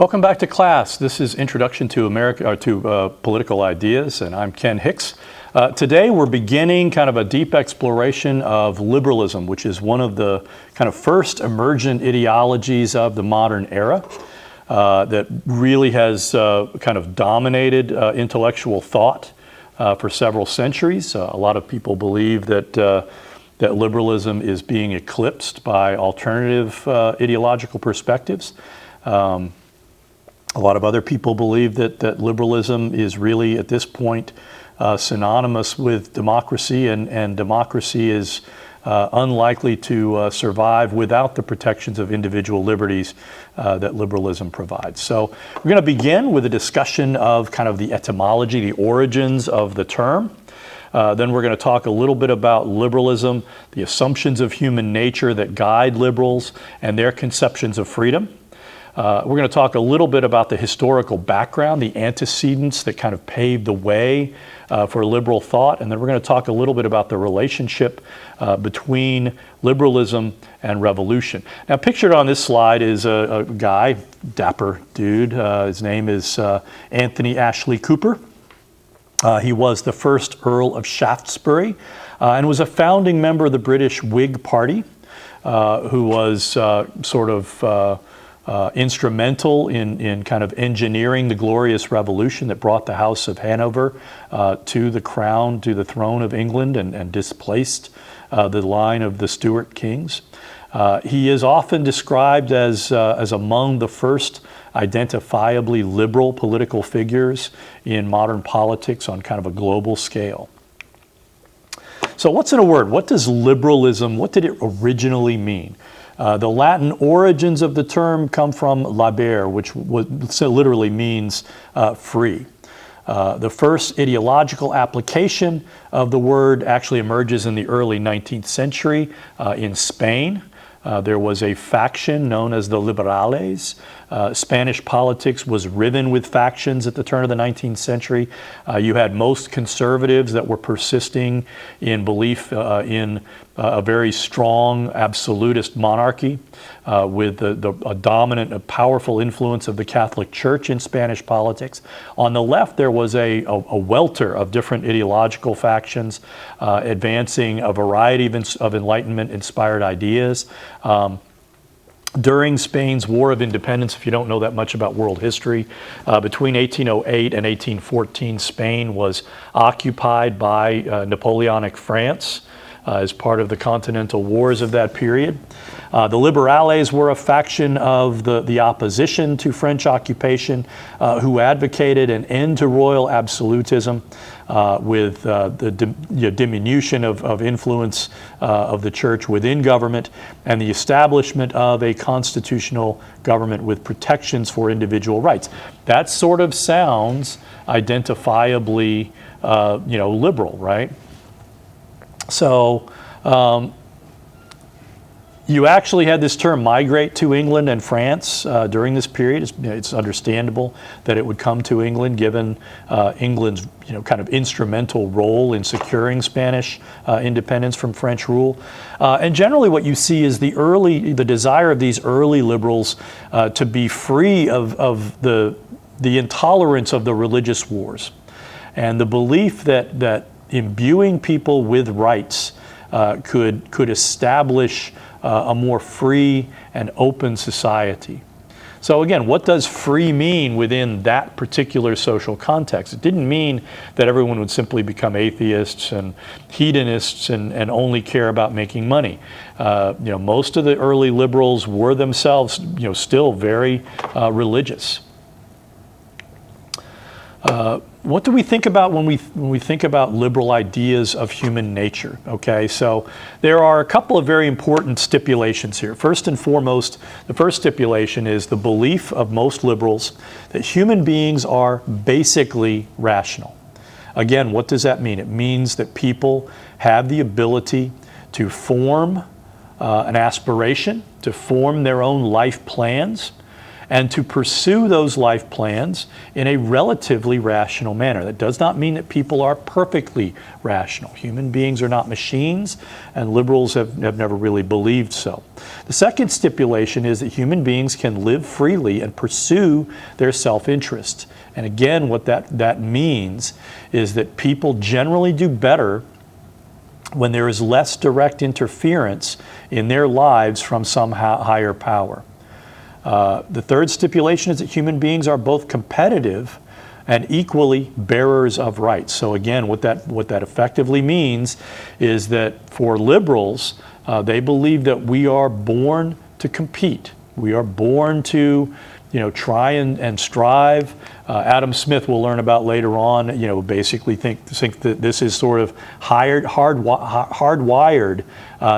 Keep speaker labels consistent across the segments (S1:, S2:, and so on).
S1: Welcome back to class. This is Introduction to Political Ideas, and I'm Ken Hicks. Today we're beginning kind of a deep exploration of liberalism, which is one of the kind of first emergent ideologies of the modern era that really has kind of dominated intellectual thought for several centuries. A lot of people believe that liberalism is being eclipsed by alternative ideological perspectives. A lot of other people believe that liberalism is really, at this point, synonymous with democracy, and democracy is unlikely to survive without the protections of individual liberties that liberalism provides. So we're going to begin with a discussion of kind of the etymology, the origins of the term. Then we're going to talk a little bit about liberalism, the assumptions of human nature that guide liberals, and their conceptions of freedom. We're going to talk a little bit about the historical background, the antecedents that kind of paved the way for liberal thought, and then we're going to talk a little bit about the relationship between liberalism and revolution. Now, pictured on this slide is a guy, dapper dude. His name is Anthony Ashley Cooper. He was the first Earl of Shaftesbury and was a founding member of the British Whig Party, who was sort of instrumental in kind of engineering the glorious revolution that brought the House of Hanover to the crown, to the throne of England, and displaced the line of the Stuart kings. He is often described as among the first identifiably liberal political figures in modern politics on kind of a global scale. So what's in a word? What does liberalism, what did it originally mean? The Latin origins of the term come from labere, which literally means free. The first ideological application of the word actually emerges in the early 19th century in Spain. There was a faction known as the Liberales. Spanish politics was riven with factions at the turn of the 19th century. You had most conservatives that were persisting in belief in a very strong absolutist monarchy with a dominant, a powerful influence of the Catholic Church in Spanish politics. On the left, there was a welter of different ideological factions advancing a variety of Enlightenment-inspired ideas. During Spain's War of Independence, if you don't know that much about world history, between 1808 and 1814, Spain was occupied by Napoleonic France as part of the continental wars of that period. The Liberales were a faction of the opposition to French occupation who advocated an end to royal absolutism with the diminution of influence of the church within government and the establishment of a constitutional government with protections for individual rights. That sort of sounds identifiably, liberal, right? So you actually had this term migrate to England and France during this period. It's understandable that it would come to England given England's kind of instrumental role in securing Spanish independence from French rule. And generally what you see is the desire of these early liberals to be free of the intolerance of the religious wars and the belief that imbuing people with rights could establish a more free and open society. So again, what does free mean within that particular social context? It didn't mean that everyone would simply become atheists and hedonists and only care about making money. Most of the early liberals were themselves, still very religious. What do we think about when we think about liberal ideas of human nature? Okay, so there are a couple of very important stipulations here. First and foremost, the first stipulation is the belief of most liberals that human beings are basically rational. Again, what does that mean? It means that people have the ability to form an aspiration, to form their own life plans, and to pursue those life plans in a relatively rational manner. That does not mean that people are perfectly rational. Human beings are not machines, and liberals have never really believed so. The second stipulation is that human beings can live freely and pursue their self-interest. And again, what that means is that people generally do better when there is less direct interference in their lives from some higher power. The third stipulation is that human beings are both competitive and equally bearers of rights. So again, what that effectively means is that for liberals, they believe that we are born to compete. We are born to try and strive. Adam Smith, we'll learn about later on, basically think that this is sort of hardwired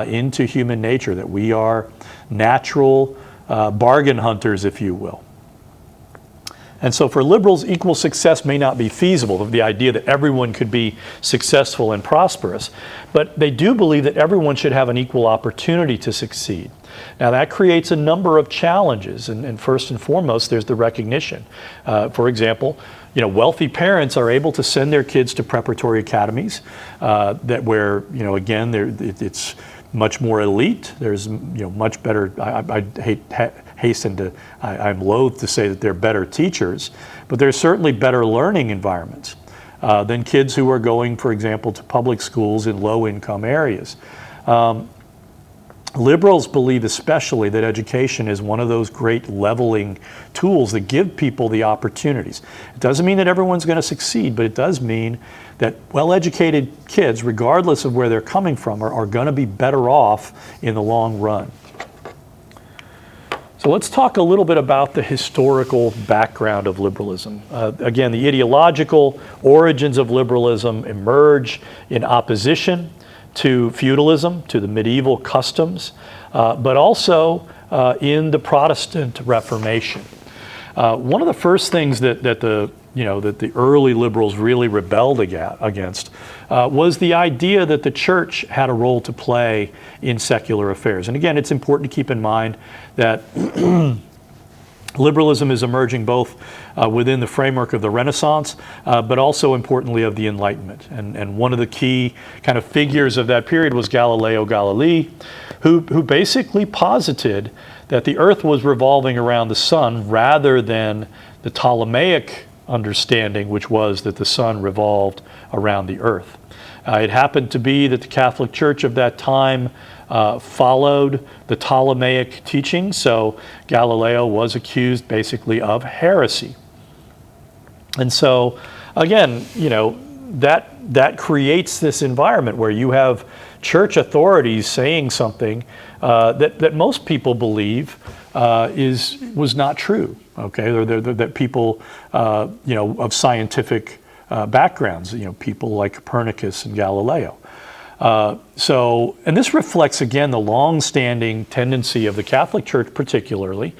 S1: into human nature, that we are natural bargain hunters, if you will. And so for liberals, equal success may not be feasible, the idea that everyone could be successful and prosperous, but they do believe that everyone should have an equal opportunity to succeed. Now that creates a number of challenges, and first and foremost, there's the recognition. For example, wealthy parents are able to send their kids to preparatory academies where again, it's much more elite. There's much better. I'm loath to say that they're better teachers, but there's certainly better learning environments than kids who are going, for example, to public schools in low-income areas. Liberals believe especially that education is one of those great leveling tools that give people the opportunities. It doesn't mean that everyone's going to succeed, but it does mean that well-educated kids, regardless of where they're coming from, are going to be better off in the long run. So let's talk a little bit about the historical background of liberalism. Again, the ideological origins of liberalism emerge in opposition to feudalism, to the medieval customs, but also in the Protestant Reformation. One of the first things that the early liberals really rebelled against was the idea that the church had a role to play in secular affairs. And again, it's important to keep in mind that liberalism is emerging both within the framework of the Renaissance, but also importantly of the Enlightenment. And one of the key kind of figures of that period was Galileo Galilei, who basically posited that the earth was revolving around the sun rather than the Ptolemaic understanding, which was that the sun revolved around the earth. It happened to be that the Catholic Church of that time followed the Ptolemaic teaching, so Galileo was accused basically of heresy. And so, again, that creates this environment where you have church authorities saying something that most people believe was not true. Okay, that people of scientific backgrounds, people like Copernicus and Galileo. And this reflects, again, the long-standing tendency of the Catholic Church particularly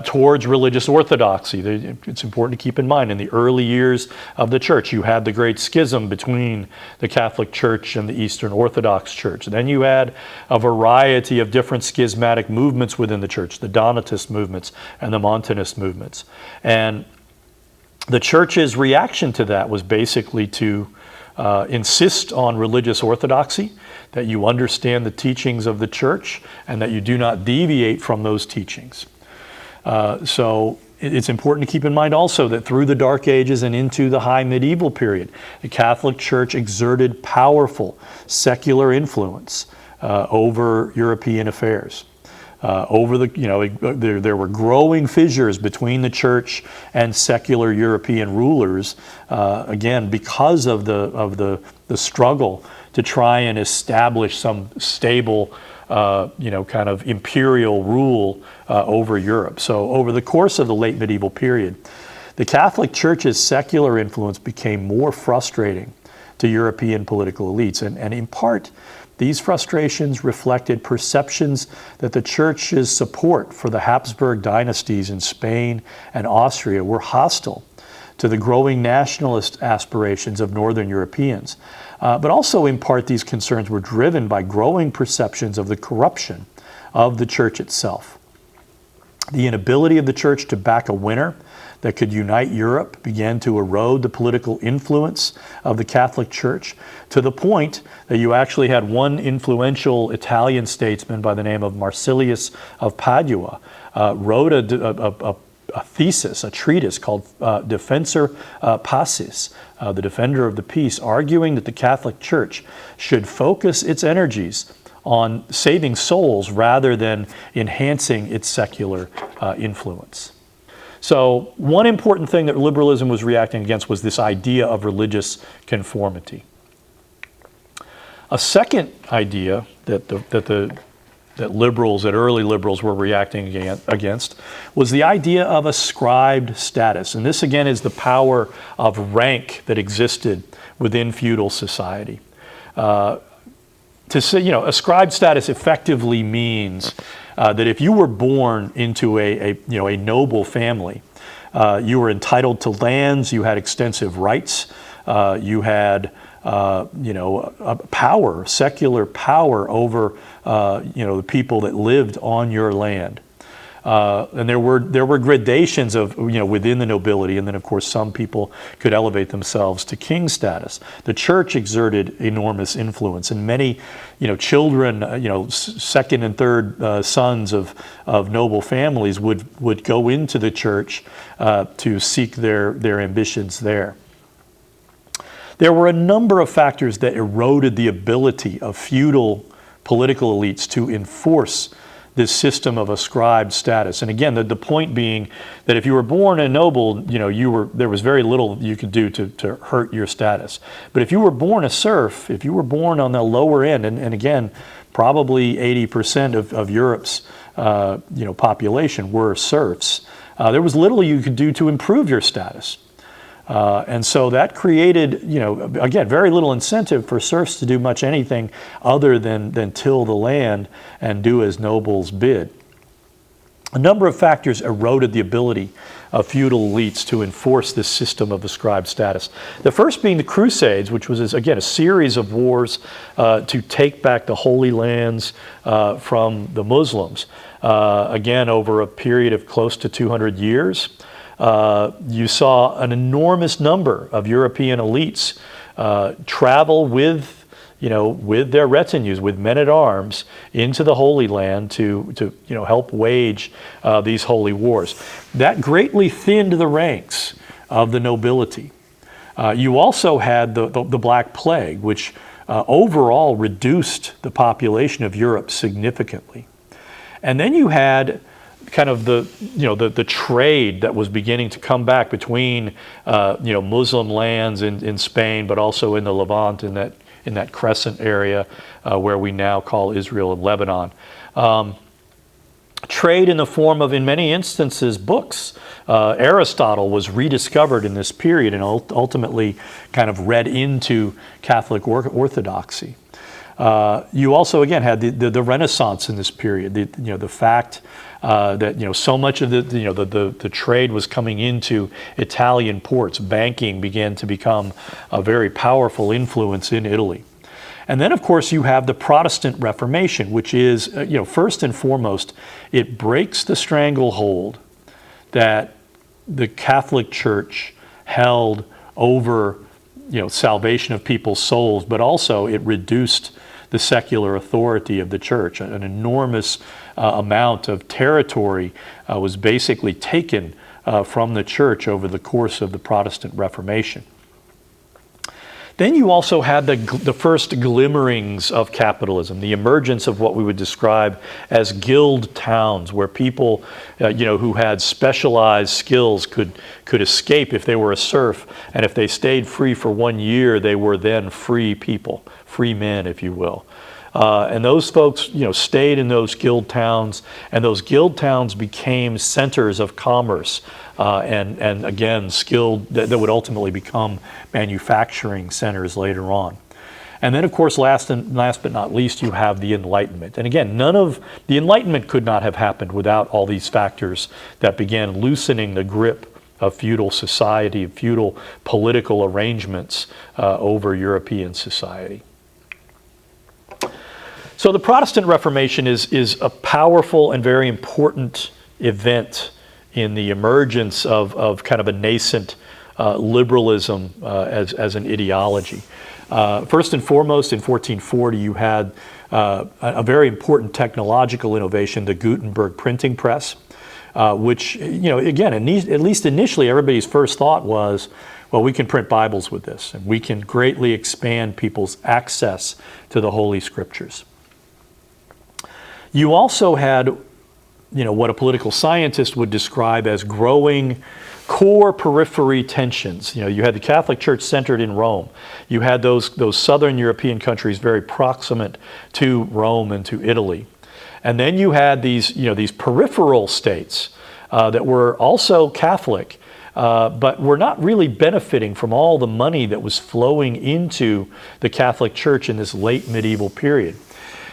S1: towards religious orthodoxy. It's important to keep in mind, in the early years of the church, you had the great schism between the Catholic Church and the Eastern Orthodox Church. Then you had a variety of different schismatic movements within the church, the Donatist movements and the Montanist movements. And the church's reaction to that was basically to insist on religious orthodoxy, that you understand the teachings of the church and that you do not deviate from those teachings. So it's important to keep in mind also that through the Dark Ages and into the High Medieval period, the Catholic Church exerted powerful secular influence over European affairs. There were growing fissures between the church and secular European rulers, again, because of the struggle to try and establish some stable, kind of imperial rule over Europe. So over the course of the late medieval period, the Catholic Church's secular influence became more frustrating to European political elites, and in part, these frustrations reflected perceptions that the Church's support for the Habsburg dynasties in Spain and Austria were hostile to the growing nationalist aspirations of Northern Europeans. But also, in part, these concerns were driven by growing perceptions of the corruption of the Church itself. The inability of the church to back a winner that could unite Europe began to erode the political influence of the Catholic Church, to the point that you actually had one influential Italian statesman by the name of Marsilius of Padua wrote a thesis, a treatise called Defensor Pacis, the defender of the peace, arguing that the Catholic Church should focus its energies on saving souls rather than enhancing its secular influence. So one important thing that liberalism was reacting against was this idea of religious conformity. A second idea that early liberals were reacting against was the idea of ascribed status. And this again is the power of rank that existed within feudal society. To say, ascribed status effectively means that if you were born into a noble family, you were entitled to lands, you had extensive rights, you had power, secular power over the people that lived on your land. And there were gradations of within the nobility, and then of course some people could elevate themselves to king status. The church exerted enormous influence, and many children, second and third sons of noble families would go into the church to seek their ambitions there. There were a number of factors that eroded the ability of feudal political elites to enforce this system of ascribed status. And again, the point being that if you were born a noble, there was very little you could do to hurt your status. But if you were born a serf, if you were born on the lower end, and again, probably 80% of Europe's population were serfs, there was little you could do to improve your status. And so that created, again, very little incentive for serfs to do much anything other than till the land and do as nobles bid. A number of factors eroded the ability of feudal elites to enforce this system of ascribed status. The first being the Crusades, which was, again, a series of wars to take back the Holy Lands from the Muslims, again, over a period of close to 200 years. You saw an enormous number of European elites travel with their retinues, with men-at-arms, into the Holy Land to help wage these holy wars. That greatly thinned the ranks of the nobility. You also had the Black Plague, which overall reduced the population of Europe significantly. And then you had kind of the trade that was beginning to come back between Muslim lands in Spain, but also in the Levant, in that crescent area where we now call Israel and Lebanon. Trade in the form of, in many instances, books. Aristotle was rediscovered in this period and ultimately kind of read into Catholic orthodoxy. You also, again, had the Renaissance in this period. The fact that so much of the trade was coming into Italian ports. Banking began to become a very powerful influence in Italy. And then, of course, you have the Protestant Reformation, which is, first and foremost, it breaks the stranglehold that the Catholic Church held over, salvation of people's souls, but also it reduced the secular authority of the church. An enormous amount of territory was basically taken from the church over the course of the Protestant Reformation. Then you also had the first glimmerings of capitalism, the emergence of what we would describe as guild towns, where people, who had specialized skills could escape if they were a serf, and if they stayed free for 1 year, they were then free people, free men, if you will. And those folks, stayed in those guild towns, and those guild towns became centers of commerce, and again, skilled that would ultimately become manufacturing centers later on. And then, of course, last but not least, you have the Enlightenment. And again, none of the Enlightenment could not have happened without all these factors that began loosening the grip of feudal society, of feudal political arrangements over European society. So the Protestant Reformation is a powerful and very important event in the emergence of kind of a nascent liberalism as an ideology. First and foremost, in 1440, you had a very important technological innovation, the Gutenberg printing press, which, again, at least initially, everybody's first thought was, well, we can print Bibles with this, and we can greatly expand people's access to the Holy Scriptures. You also had, what a political scientist would describe as growing core periphery tensions. You had the Catholic Church centered in Rome. You had those southern European countries very proximate to Rome and to Italy. And then you had these peripheral states that were also Catholic, but were not really benefiting from all the money that was flowing into the Catholic Church in this late medieval period.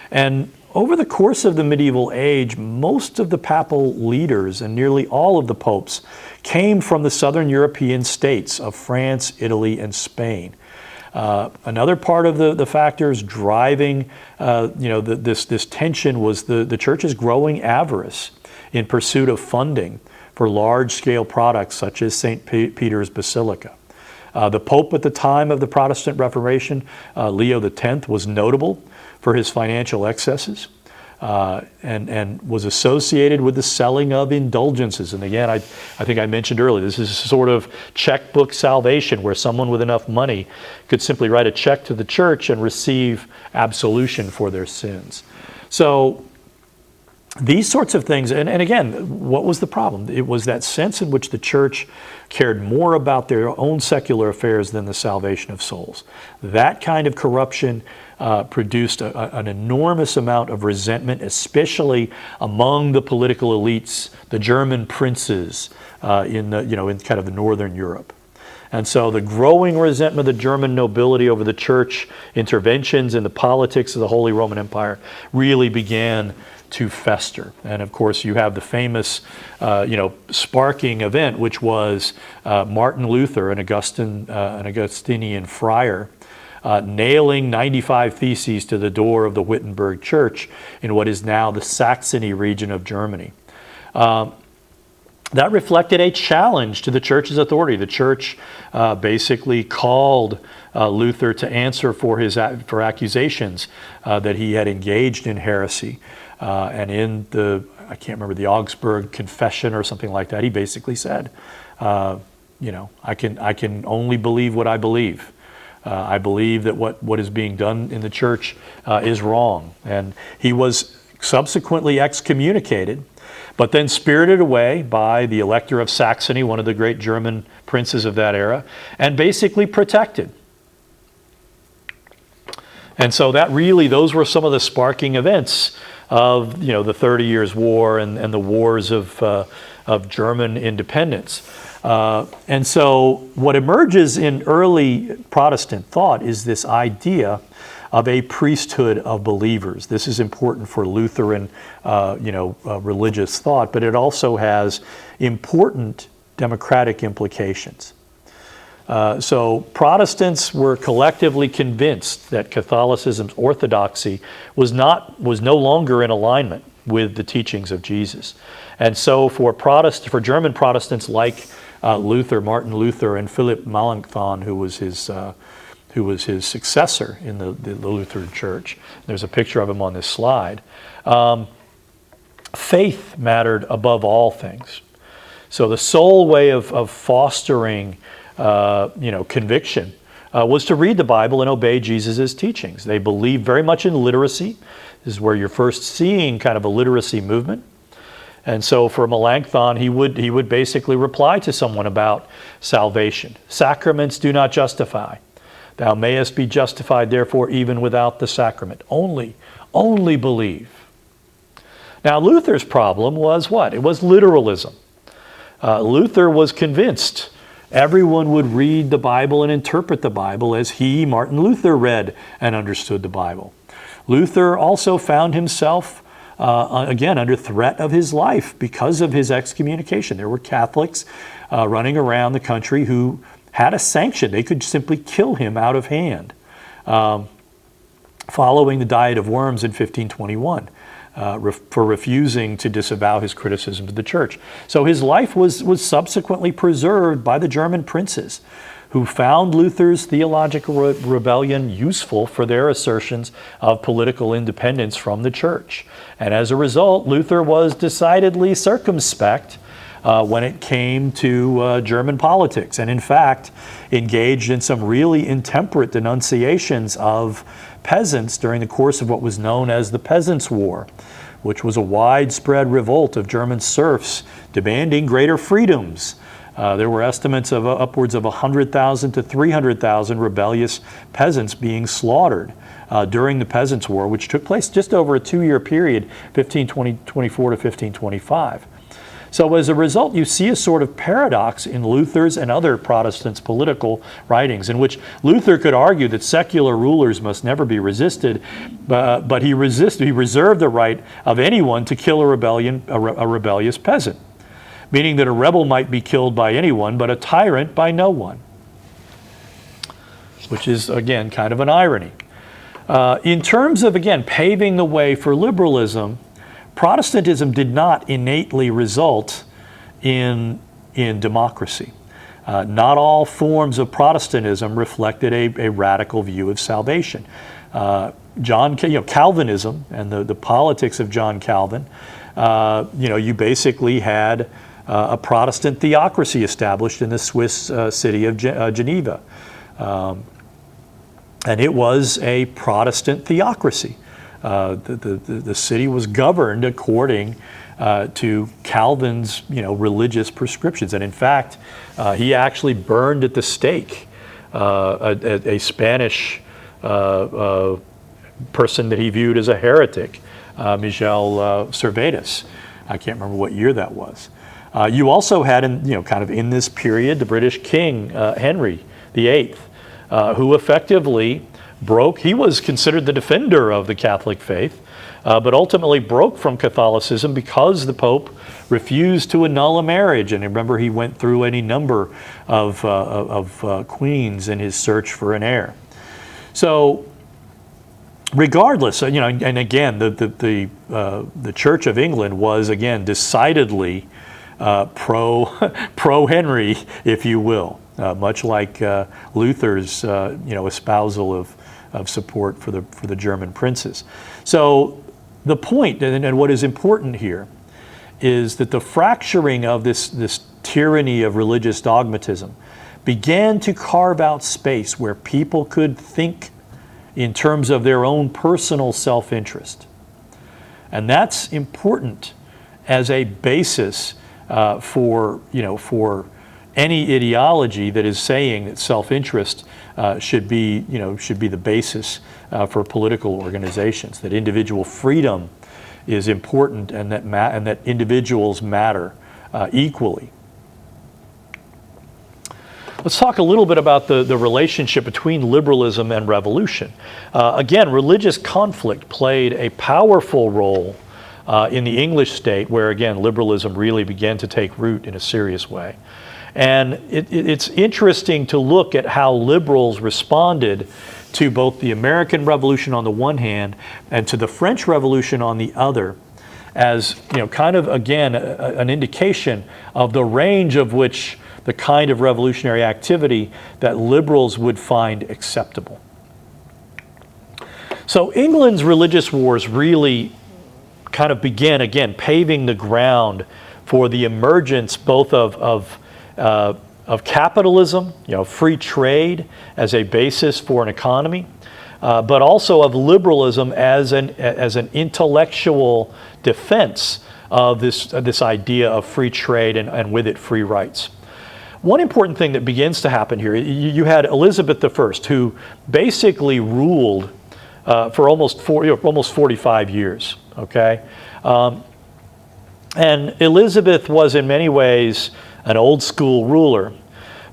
S1: And over the course of the medieval age, most of the papal leaders and nearly all of the popes came from the southern European states of France, Italy, and Spain. Another part of the factors driving this tension was the church's growing avarice in pursuit of funding for large-scale products such as St. Peter's Basilica. The Pope at the time of the Protestant Reformation, Leo X, was notable for his financial excesses and was associated with the selling of indulgences. And again, I think I mentioned earlier, this is sort of checkbook salvation where someone with enough money could simply write a check to the church and receive absolution for their sins. So these sorts of things, and again, what was the problem? It was that sense in which the church cared more about their own secular affairs than the salvation of souls. That kind of corruption produced an enormous amount of resentment, especially among the political elites, the German princes in kind of the northern Europe. And so the growing resentment of the German nobility over the church interventions in the politics of the Holy Roman Empire really began to fester. And of course, you have the famous, sparking event, which was Martin Luther, an Augustinian friar, nailing 95 Theses to the door of the Wittenberg Church in what is now the Saxony region of Germany. That reflected a challenge to the church's authority. The church basically called Luther to answer for accusations that he had engaged in heresy. And in I can't remember, the Augsburg Confession or something like that, he basically said, I can only believe what I believe. I believe that what is being done in the church is wrong. And he was subsequently excommunicated, but then spirited away by the Elector of Saxony, one of the great German princes of that era, and basically protected. And so those were some of the sparking events of the 30 Years' War and the wars of German independence. And so what emerges in early Protestant thought is this idea of a priesthood of believers. This is important for Lutheran, religious thought, but it also has important democratic implications. So Protestants were collectively convinced that Catholicism's orthodoxy was no longer in alignment with the teachings of Jesus. And so for German Protestants like Martin Luther, and Philip Melanchthon, who was his successor in the Lutheran Church. There's a picture of him on this slide. Faith mattered above all things. So the sole way of fostering conviction was to read the Bible and obey Jesus' teachings. They believed very much in literacy. This is where you're first seeing kind of a literacy movement. And so for Melanchthon, he would basically reply to someone about salvation. Sacraments do not justify. Thou mayest be justified, therefore, even without the sacrament. Only believe. Now, Luther's problem was what? It was literalism. Luther was convinced everyone would read the Bible and interpret the Bible as he, Martin Luther, read and understood the Bible. Luther also found himself again, under threat of his life because of his excommunication. There were Catholics running around the country who had a sanction. They could simply kill him out of hand. Following the Diet of Worms in 1521, for refusing to disavow his criticism of the church. So his life was subsequently preserved by the German princes, who found Luther's theological rebellion useful for their assertions of political independence from the church. And as a result, Luther was decidedly circumspect when it came to German politics, and in fact engaged in some really intemperate denunciations of peasants during the course of what was known as the Peasants' War, which was a widespread revolt of German serfs demanding greater freedoms. There were estimates of upwards of 100,000 to 300,000 rebellious peasants being slaughtered during the Peasants' War, which took place just over a 2-year period, 1524 to 1525. So as a result, you see a sort of paradox in Luther's and other Protestants' political writings, in which Luther could argue that secular rulers must never be resisted, but he reserved the right of anyone to kill a rebellious peasant, meaning that a rebel might be killed by anyone, but a tyrant by no one, which is, again, kind of an irony. In terms of, again, paving the way for liberalism, Protestantism did not innately result in democracy. Not all forms of Protestantism reflected a radical view of salvation. Calvinism and the politics of John Calvin, you basically had a Protestant theocracy established in the Swiss city of Geneva. And it was a Protestant theocracy. The city was governed according to Calvin's religious prescriptions. And in fact, he actually burned at the stake a Spanish person that he viewed as a heretic, Miguel Servetus. I can't remember what year that was. You also had, in this period, the British King Henry VIII, who effectively he was considered the defender of the Catholic faith, but ultimately broke from Catholicism because the Pope refused to annul a marriage. And remember, he went through any number of queens in his search for an heir. So regardless, and again, the Church of England was, again, decidedly pro-Henry, if you will, much like Luther's espousal of support for the German princes. So the point, and what is important here, is that the fracturing of this tyranny of religious dogmatism began to carve out space where people could think in terms of their own personal self-interest. And that's important as a basis for any ideology that is saying that self-interest should be the basis for political organizations, that individual freedom is important, and that individuals matter equally. Let's talk a little bit about the relationship between liberalism and revolution. Again, religious conflict played a powerful role in the English state, where, again, liberalism really began to take root in a serious way. And it's interesting to look at how liberals responded to both the American Revolution on the one hand and to the French Revolution on the other, as kind of, again, an indication of the range of which the kind of revolutionary activity that liberals would find acceptable. So England's religious wars really kind of began, again, paving the ground for the emergence both of capitalism, free trade as a basis for an economy, but also of liberalism as an intellectual defense of this idea of free trade and with it free rights. One important thing that begins to happen here, you had Elizabeth I, who basically ruled for almost 45 years. Okay, and Elizabeth was in many ways an old school ruler,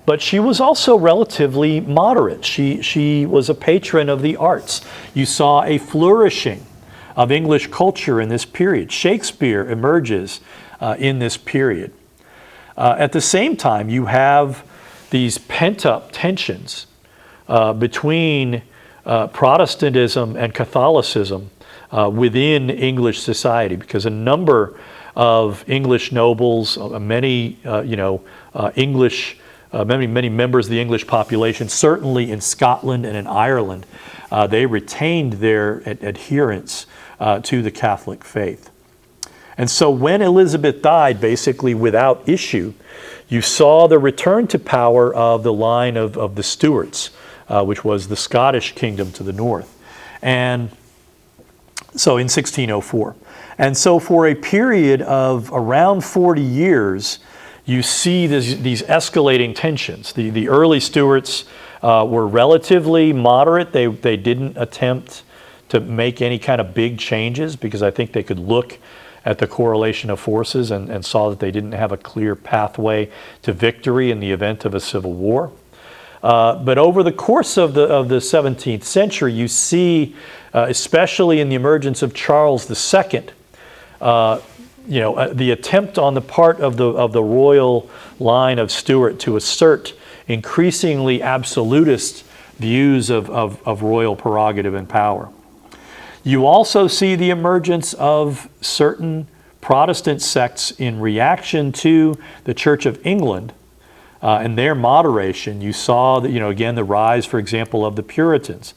S1: but she was also relatively moderate. She was a patron of the arts. You saw a flourishing of English culture in this period. Shakespeare emerges in this period. At the same time, you have these pent-up tensions between Protestantism and Catholicism within English society, because a number of English nobles, many English, many members of the English population, certainly in Scotland and in Ireland, they retained their adherence to the Catholic faith. And so when Elizabeth died, basically without issue, you saw the return to power of the line of the Stuarts, which was the Scottish kingdom to the north. And so in 1604. And so for a period of around 40 years, you see these escalating tensions. The early Stuarts were relatively moderate. They didn't attempt to make any kind of big changes because I think they could look at the correlation of forces and saw that they didn't have a clear pathway to victory in the event of a civil war. But over the course of the 17th century, you see, especially in the emergence of Charles II, the attempt on the part of the royal line of Stuart to assert increasingly absolutist views of royal prerogative and power. You also see the emergence of certain Protestant sects in reaction to the Church of England and their moderation. You saw that, again, the rise, for example, of the Puritans.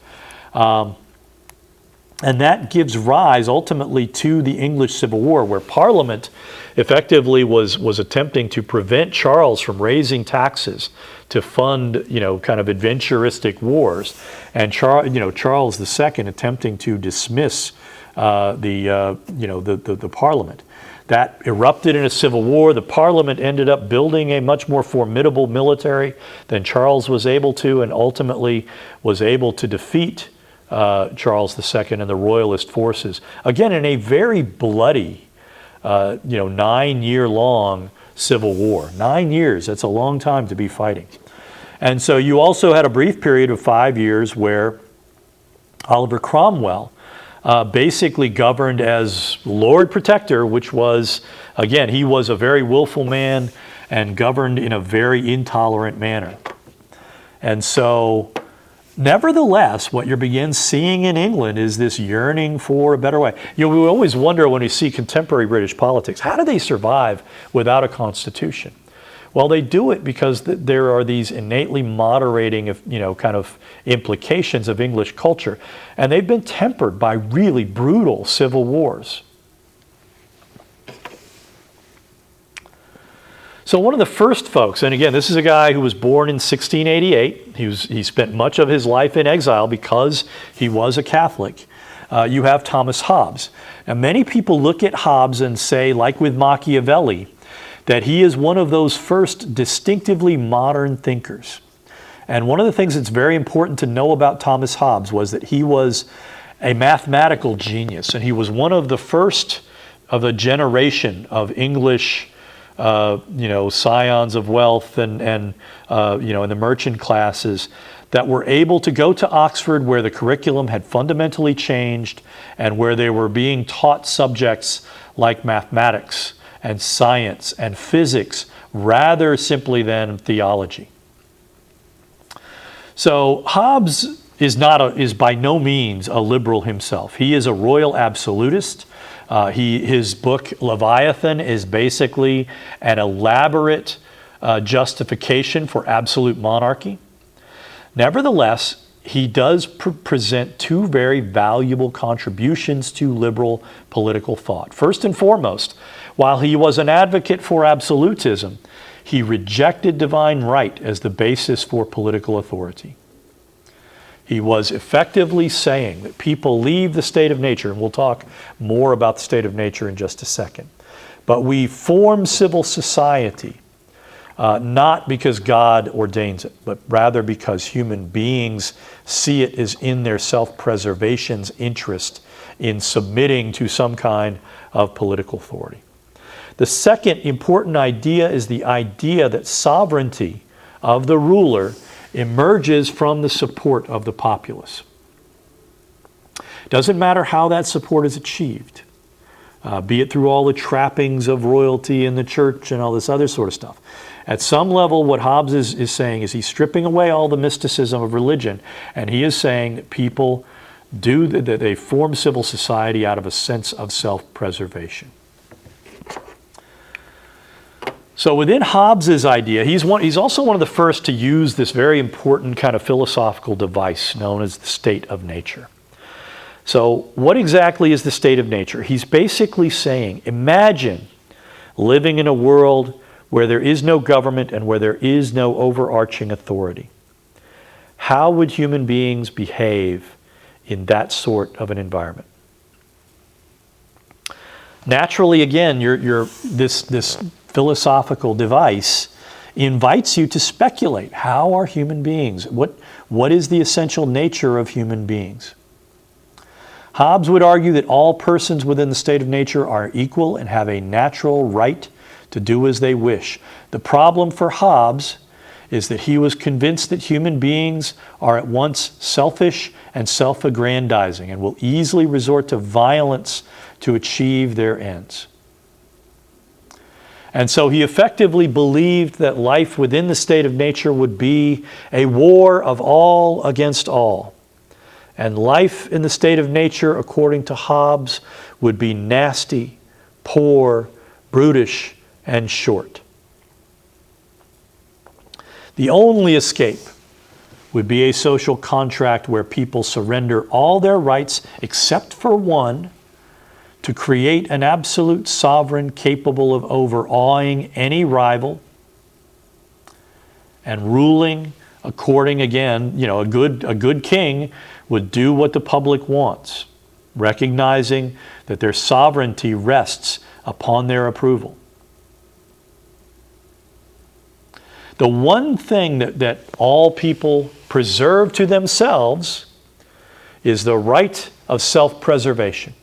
S1: And that gives rise ultimately to the English Civil War, where Parliament effectively was attempting to prevent Charles from raising taxes to fund, kind of adventuristic wars, and Charles II attempting to dismiss the Parliament. That erupted in a civil war. The Parliament ended up building a much more formidable military than Charles was able to, and ultimately was able to defeat Charles II and the Royalist forces. Again, in a very bloody, 9-year-long civil war. 9 years, that's a long time to be fighting. And so you also had a brief period of 5 years where Oliver Cromwell basically governed as Lord Protector, which was, again, he was a very willful man and governed in a very intolerant manner. And so, nevertheless, what you begin seeing in England is this yearning for a better way. We always wonder when we see contemporary British politics, how do they survive without a constitution? Well, they do it because there are these innately moderating, kind of implications of English culture, and they've been tempered by really brutal civil wars. So one of the first folks, and again, this is a guy who was born in 1688. He spent much of his life in exile because he was a Catholic. You have Thomas Hobbes. Now, many people look at Hobbes and say, like with Machiavelli, that he is one of those first distinctively modern thinkers. And one of the things that's very important to know about Thomas Hobbes was that he was a mathematical genius, and he was one of the first of a generation of English scions of wealth and in the merchant classes that were able to go to Oxford, where the curriculum had fundamentally changed and where they were being taught subjects like mathematics and science and physics rather simply than theology. So Hobbes is by no means a liberal himself. He is a royal absolutist. His book Leviathan is basically an elaborate justification for absolute monarchy. Nevertheless, he does present two very valuable contributions to liberal political thought. First and foremost, while he was an advocate for absolutism, he rejected divine right as the basis for political authority. He was effectively saying that people leave the state of nature, and we'll talk more about the state of nature in just a second. But we form civil society not because God ordains it, but rather because human beings see it as in their self-preservation's interest in submitting to some kind of political authority. The second important idea is the idea that sovereignty of the ruler emerges from the support of the populace. Doesn't matter how that support is achieved, be it through all the trappings of royalty in the church and all this other sort of stuff. At some level, what Hobbes is saying is he's stripping away all the mysticism of religion, and he is saying that people They form civil society out of a sense of self-preservation. So within Hobbes's idea, he's also one of the first to use this very important kind of philosophical device known as the state of nature. So what exactly is the state of nature? He's basically saying, imagine living in a world where there is no government and where there is no overarching authority. How would human beings behave in that sort of an environment? Naturally, again, this philosophical device invites you to speculate. How are human beings? What is the essential nature of human beings? Hobbes would argue that all persons within the state of nature are equal and have a natural right to do as they wish. The problem for Hobbes is that he was convinced that human beings are at once selfish and self-aggrandizing and will easily resort to violence to achieve their ends. And so he effectively believed that life within the state of nature would be a war of all against all. And life in the state of nature, according to Hobbes, would be nasty, poor, brutish, and short. The only escape would be a social contract where people surrender all their rights except for one to create an absolute sovereign capable of overawing any rival and ruling according, again, a good king would do what the public wants, recognizing that their sovereignty rests upon their approval. The one thing that all people preserve to themselves is the right of self-preservation.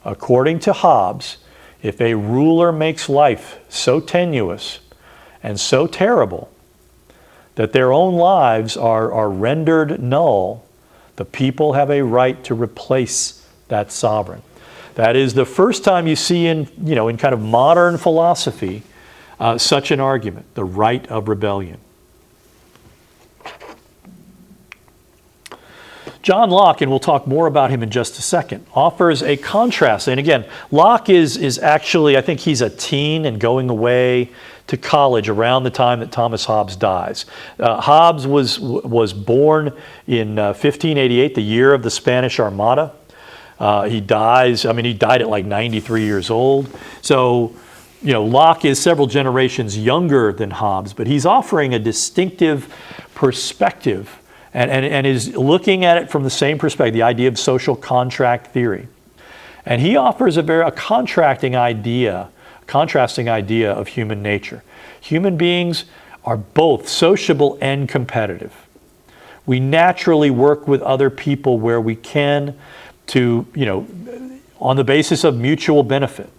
S1: According to Hobbes, if a ruler makes life so tenuous and so terrible that their own lives are rendered null, the people have a right to replace that sovereign. That is the first time you see in kind of modern philosophy such an argument, the right of rebellion. John Locke, and we'll talk more about him in just a second, offers a contrast. And again, Locke is actually, I think he's a teen and going away to college around the time that Thomas Hobbes dies. Hobbes was born in 1588, the year of the Spanish Armada. He died at like 93 years old. So, Locke is several generations younger than Hobbes, but he's offering a distinctive perspective and is looking at it from the same perspective, the idea of social contract theory. And he offers a contrasting idea of human nature. Human beings are both sociable and competitive. We naturally work with other people where we can to, on the basis of mutual benefit.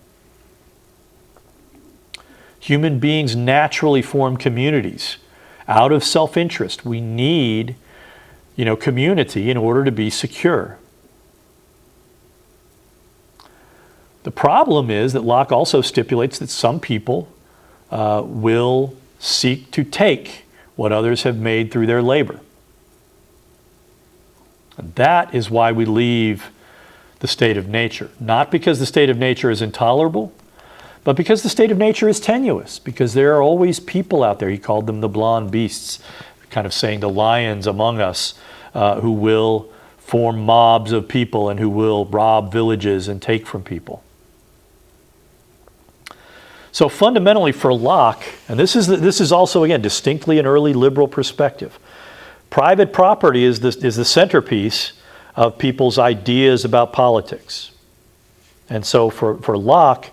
S1: Human beings naturally form communities out of self-interest. We need, community in order to be secure. The problem is that Locke also stipulates that some people will seek to take what others have made through their labor. And that is why we leave the state of nature. Not because the state of nature is intolerable, but because the state of nature is tenuous, because there are always people out there. He called them the blonde beasts, kind of saying the lions among us who will form mobs of people and who will rob villages and take from people. So fundamentally for Locke, and this is also, again, distinctly an early liberal perspective, private property is the centerpiece of people's ideas about politics. And so for Locke,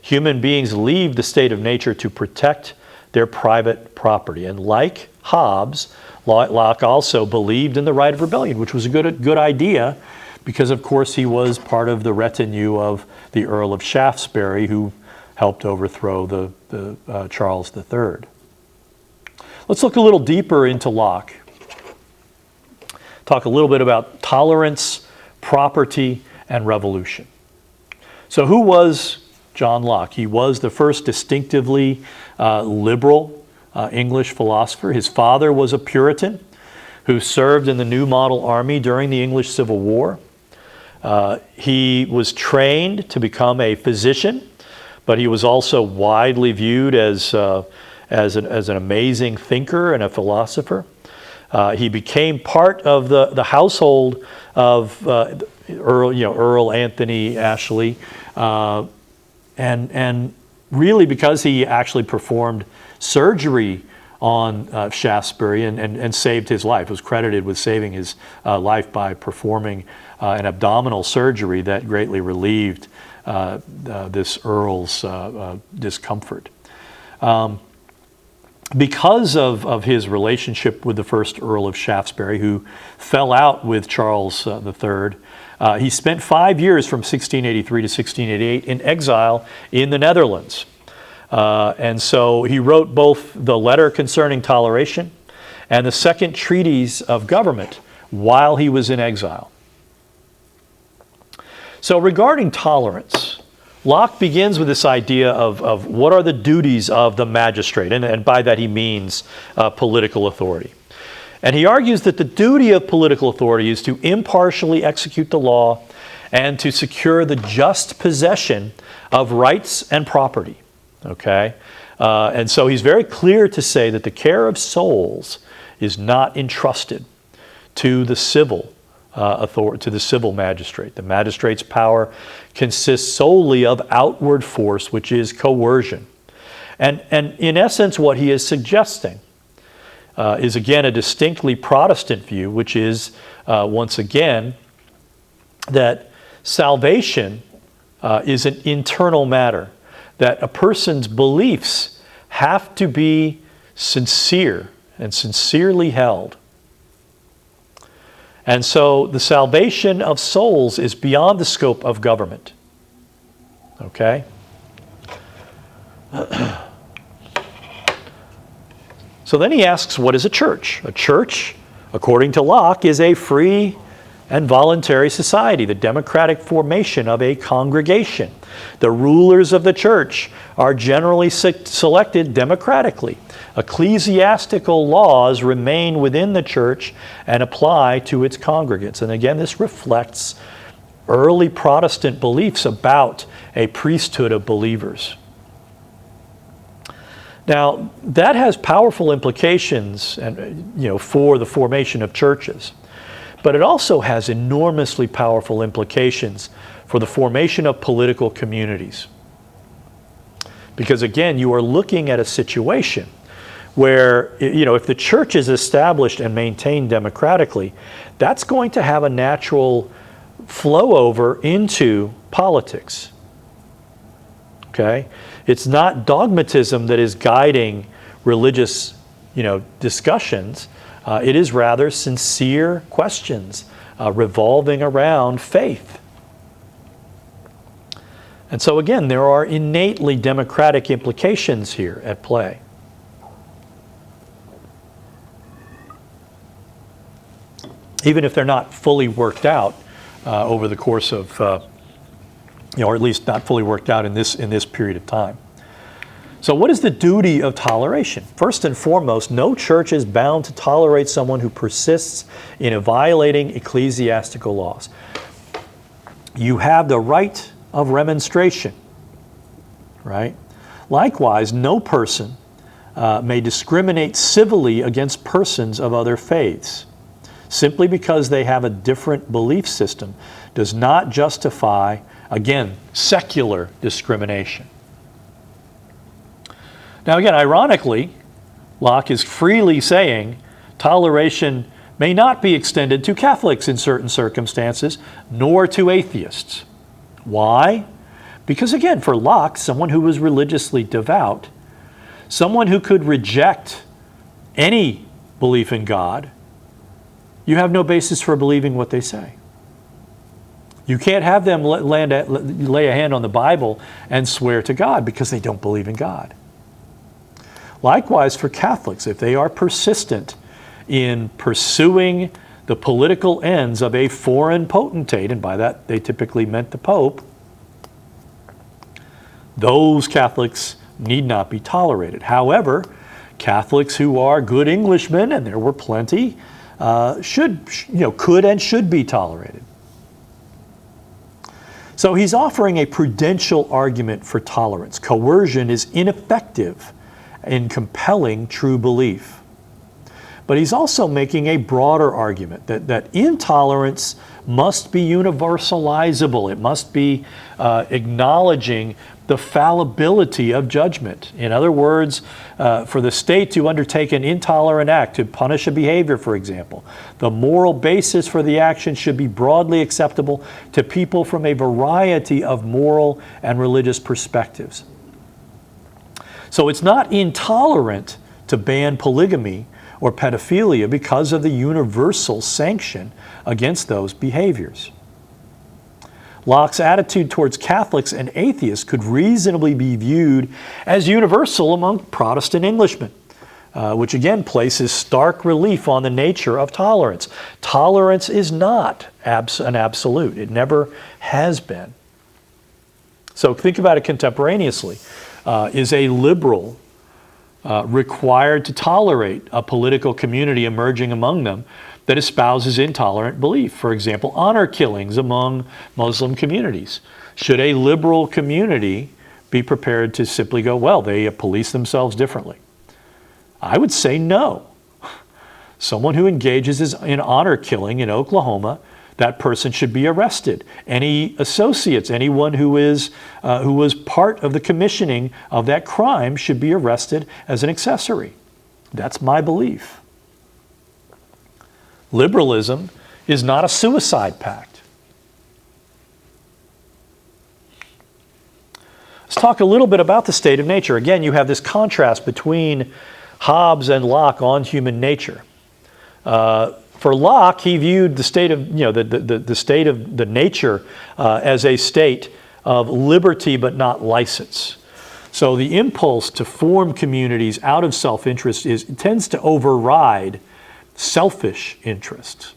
S1: human beings leave the state of nature to protect their private property. And like Hobbes, Locke also believed in the right of rebellion, which was a good idea because, of course, he was part of the retinue of the Earl of Shaftesbury, who helped overthrow the Charles III. Let's look a little deeper into Locke. Talk a little bit about tolerance, property, and revolution. So who was John Locke? He was the first distinctively liberal English philosopher. His father was a Puritan who served in the New Model Army during the English Civil War. He was trained to become a physician, but he was also widely viewed as an amazing thinker and a philosopher. He became part of the household of Earl Anthony Ashley, and really because he actually performed surgery on Shaftesbury and saved his life. Was credited with saving his life by performing an abdominal surgery that greatly relieved this Earl's discomfort. Because of his relationship with the first Earl of Shaftesbury, who fell out with Charles III, he spent 5 years from 1683 to 1688 in exile in the Netherlands. And so he wrote both the letter concerning toleration and the second treatise of government while he was in exile. So regarding tolerance, Locke begins with this idea of what are the duties of the magistrate, and by that he means political authority. And he argues that the duty of political authority is to impartially execute the law and to secure the just possession of rights and property. Okay? And so he's very clear to say that the care of souls is not entrusted to the civil authority, to the civil magistrate. The magistrate's power consists solely of outward force, which is coercion. And in essence, what he is suggesting is again a distinctly Protestant view, which is once again that salvation is an internal matter, that a person's beliefs have to be sincere and sincerely held. And so the salvation of souls is beyond the scope of government. Okay? So then he asks, what is a church? A church, according to Locke, is a free and voluntary society, the democratic formation of a congregation. The rulers of the church are generally selected democratically. Ecclesiastical laws remain within the church and apply to its congregants. And again, this reflects early Protestant beliefs about a priesthood of believers. Now, that has powerful implications for the formation of churches. But it also has enormously powerful implications for the formation of political communities. Because again, you are looking at a situation where, if the church is established and maintained democratically, that's going to have a natural flow over into politics. Okay? It's not dogmatism that is guiding religious, discussions. It is rather sincere questions revolving around faith. And so again, there are innately democratic implications here at play. Even if they're not fully worked out over the course of, or at least not fully worked out in this period of time. So what is the duty of toleration? First and foremost, no church is bound to tolerate someone who persists in violating ecclesiastical laws. You have the right of remonstration, right? Likewise, no person may discriminate civilly against persons of other faiths. Simply because they have a different belief system does not justify, again, secular discrimination. Now again, ironically, Locke is freely saying toleration may not be extended to Catholics in certain circumstances, nor to atheists. Why? Because again, for Locke, someone who was religiously devout, someone who could reject any belief in God, you have no basis for believing what they say. You can't have them lay a hand on the Bible and swear to God because they don't believe in God. Likewise for Catholics, if they are persistent in pursuing the political ends of a foreign potentate, and by that they typically meant the Pope, those Catholics need not be tolerated. However, Catholics who are good Englishmen, and there were plenty, could and should be tolerated. So he's offering a prudential argument for tolerance. Coercion is ineffective in compelling true belief. But he's also making a broader argument that intolerance must be universalizable. It must be acknowledging the fallibility of judgment. In other words, for the state to undertake an intolerant act, to punish a behavior, for example, the moral basis for the action should be broadly acceptable to people from a variety of moral and religious perspectives. So it's not intolerant to ban polygamy or pedophilia because of the universal sanction against those behaviors. Locke's attitude towards Catholics and atheists could reasonably be viewed as universal among Protestant Englishmen, which again places stark relief on the nature of tolerance. Tolerance is not an absolute. It never has been. So think about it contemporaneously. Is a liberal required to tolerate a political community emerging among them that espouses intolerant belief? For example, honor killings among Muslim communities. Should a liberal community be prepared to simply go, well, they police themselves differently? I would say no. Someone who engages in honor killing in Oklahoma, that person should be arrested. Any associates, anyone who was part of the commissioning of that crime should be arrested as an accessory. That's my belief. Liberalism is not a suicide pact. Let's talk a little bit about the state of nature. Again, you have this contrast between Hobbes and Locke on human nature. For Locke, he viewed the state of, the state of the nature as a state of liberty but not license. So the impulse to form communities out of self-interest tends to override selfish interests.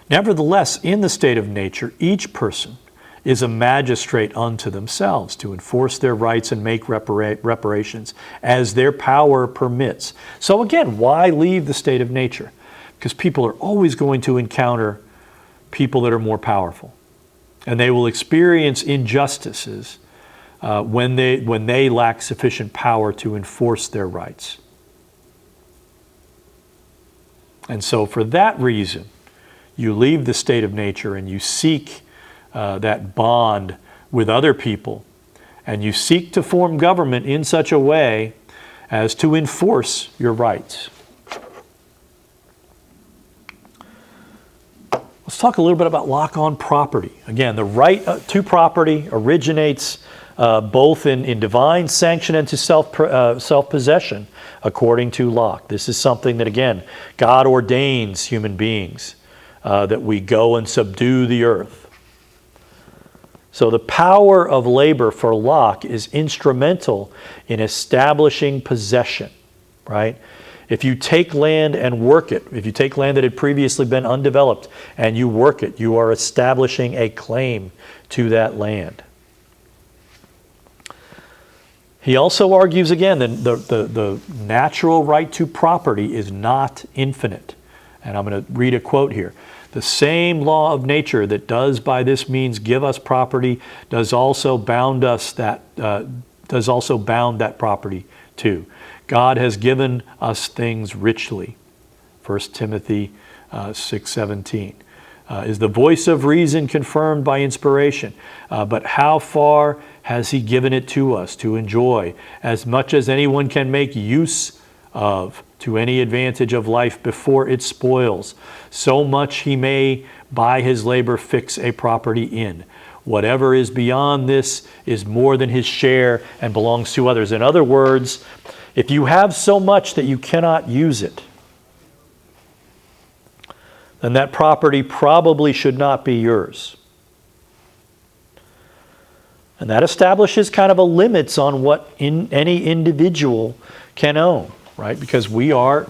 S1: Nevertheless, in the state of nature, each person is a magistrate unto themselves to enforce their rights and make reparations as their power permits. So again, why leave the state of nature? Because people are always going to encounter people that are more powerful. And they will experience injustices when they lack sufficient power to enforce their rights. And so for that reason, you leave the state of nature and you seek that bond with other people, and you seek to form government in such a way as to enforce your rights. Let's talk a little bit about Locke on property. Again, the right to property originates both in divine sanction and to self-possession, according to Locke. This is something that, again, God ordains human beings, that we go and subdue the earth. So the power of labor for Locke is instrumental in establishing possession, right? If you take land and work it, if you take land that had previously been undeveloped and you work it, you are establishing a claim to that land. He also argues again that the natural right to property is not infinite. And I'm going to read a quote here. The same law of nature that does by this means give us property does also bound that property too. God has given us things richly. 1 Timothy 6:17. Is the voice of reason confirmed by inspiration? But how far has He given it to us to enjoy, as much as anyone can make use of, to any advantage of life before it spoils? So much he may by his labor fix a property in. Whatever is beyond this is more than his share and belongs to others. In other words, if you have so much that you cannot use it, then that property probably should not be yours. And that establishes kind of a limits on what any individual can own, right? Because we are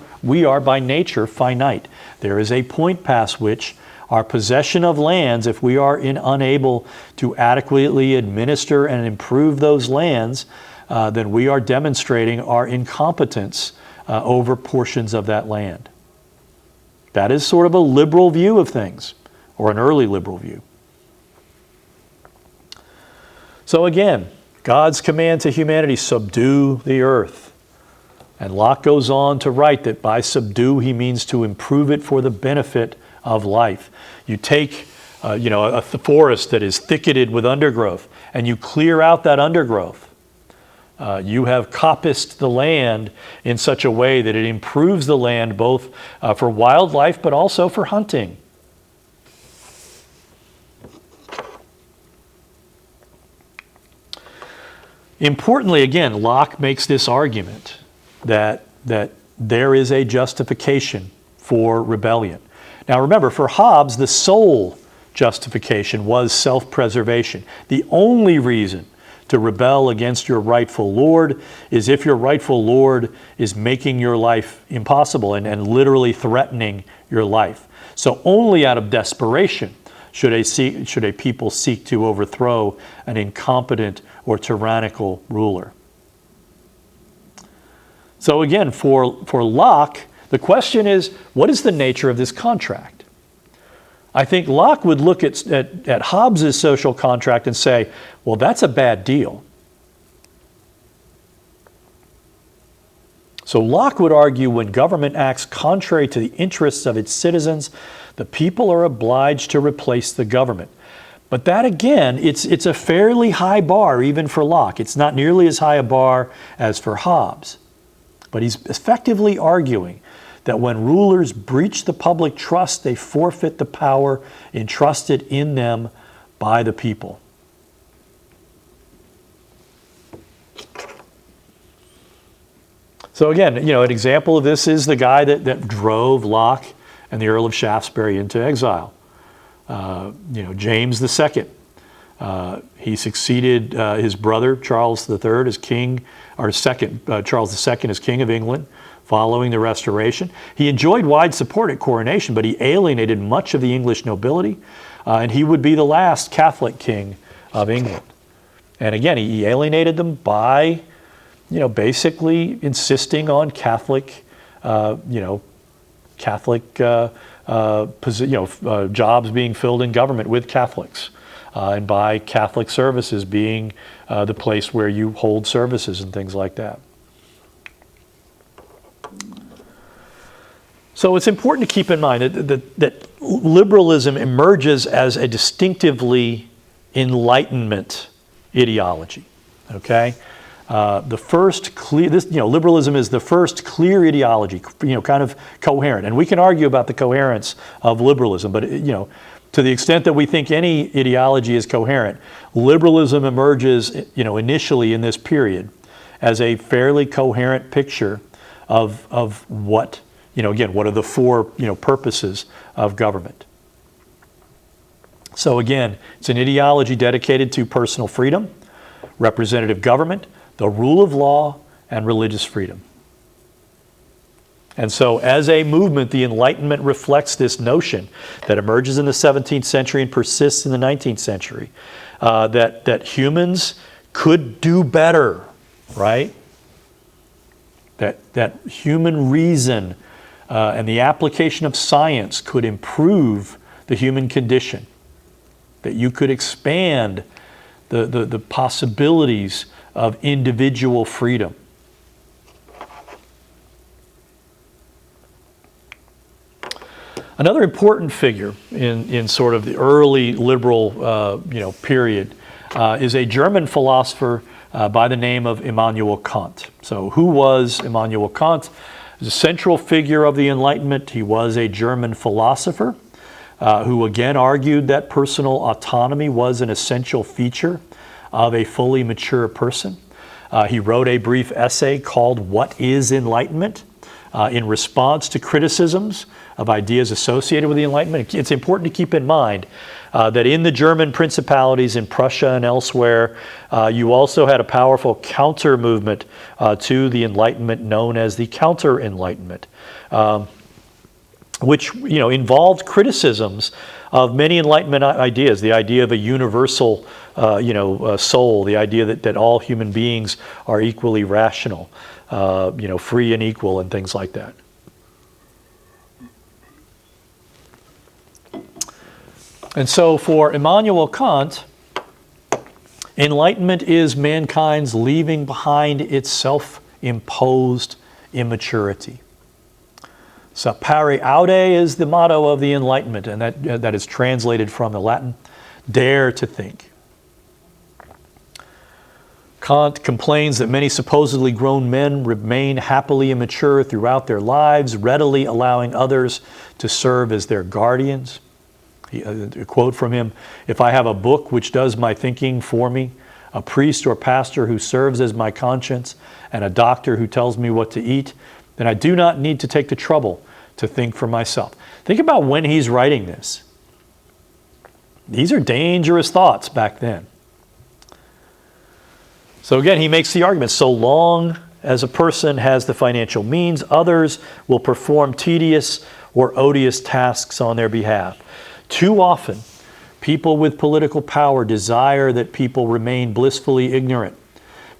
S1: by nature finite. There is a point past which our possession of lands, if we are unable to adequately administer and improve those lands, then we are demonstrating our incompetence over portions of that land. That is sort of a liberal view of things, or an early liberal view. So again, God's command to humanity, subdue the earth. And Locke goes on to write that by subdue, he means to improve it for the benefit of life. You take a forest that is thicketed with undergrowth, and you clear out that undergrowth. You have coppiced the land in such a way that it improves the land both for wildlife but also for hunting. Importantly, again, Locke makes this argument that there is a justification for rebellion. Now remember, for Hobbes, the sole justification was self-preservation. The only reason to rebel against your rightful lord is if your rightful lord is making your life impossible and literally threatening your life. So only out of desperation should a people seek to overthrow an incompetent or tyrannical ruler. So again, for Locke, the question is, what is the nature of this contract? I think Locke would look at Hobbes' social contract and say, well, that's a bad deal. So Locke would argue when government acts contrary to the interests of its citizens, the people are obliged to replace the government. But that, again, it's a fairly high bar even for Locke. It's not nearly as high a bar as for Hobbes. But he's effectively arguing that when rulers breach the public trust, they forfeit the power entrusted in them by the people. So again, an example of this is the guy that drove Locke and the Earl of Shaftesbury into exile. James II. He succeeded his brother Charles III as king, or Charles II as King of England following the Restoration. He enjoyed wide support at coronation, but he alienated much of the English nobility, and he would be the last Catholic king of England. And again, he alienated them by, basically insisting on Catholic, jobs being filled in government with Catholics. And by Catholic services being the place where you hold services and things like that. So it's important to keep in mind that liberalism emerges as a distinctively Enlightenment ideology. Okay, liberalism is the first clear ideology, kind of coherent, and we can argue about the coherence of liberalism, but to the extent that we think any ideology is coherent, liberalism emerges, initially in this period as a fairly coherent picture of what, what are the four, purposes of government. So again, it's an ideology dedicated to personal freedom, representative government, the rule of law, and religious freedom. And so as a movement, the Enlightenment reflects this notion that emerges in the 17th century and persists in the 19th century, that humans could do better, right? That human reason and the application of science could improve the human condition, that you could expand the possibilities of individual freedom. Another important figure in sort of the early liberal period is a German philosopher by the name of Immanuel Kant. So who was Immanuel Kant? He was a central figure of the Enlightenment. He was a German philosopher who again argued that personal autonomy was an essential feature of a fully mature person. He wrote a brief essay called What is Enlightenment? In response to criticisms of ideas associated with the Enlightenment. It's important to keep in mind that in the German principalities in Prussia and elsewhere, you also had a powerful counter movement to the Enlightenment known as the Counter-Enlightenment, which involved criticisms of many Enlightenment ideas, the idea of a universal soul, the idea that all human beings are equally rational, free and equal and things like that. And so for Immanuel Kant, enlightenment is mankind's leaving behind its self-imposed immaturity. Sapere aude is the motto of the Enlightenment, and that is translated from the Latin, dare to think. Kant complains that many supposedly grown men remain happily immature throughout their lives, readily allowing others to serve as their guardians. A quote from him, "If I have a book which does my thinking for me, a priest or pastor who serves as my conscience, and a doctor who tells me what to eat, then I do not need to take the trouble to think for myself." Think about when he's writing this. These are dangerous thoughts back then. So again, he makes the argument, so long as a person has the financial means, others will perform tedious or odious tasks on their behalf. Too often, people with political power desire that people remain blissfully ignorant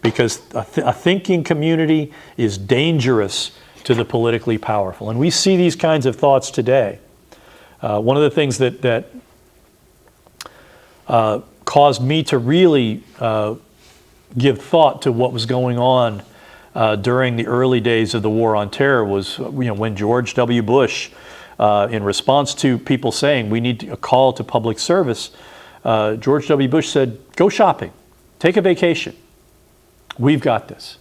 S1: because a thinking community is dangerous to the politically powerful. And we see these kinds of thoughts today. One of the things that caused me to really give thought to what was going on during the early days of the War on Terror was when George W. Bush, in response to people saying we need a call to public service, George W. Bush said, "Go shopping, take a vacation. We've got this."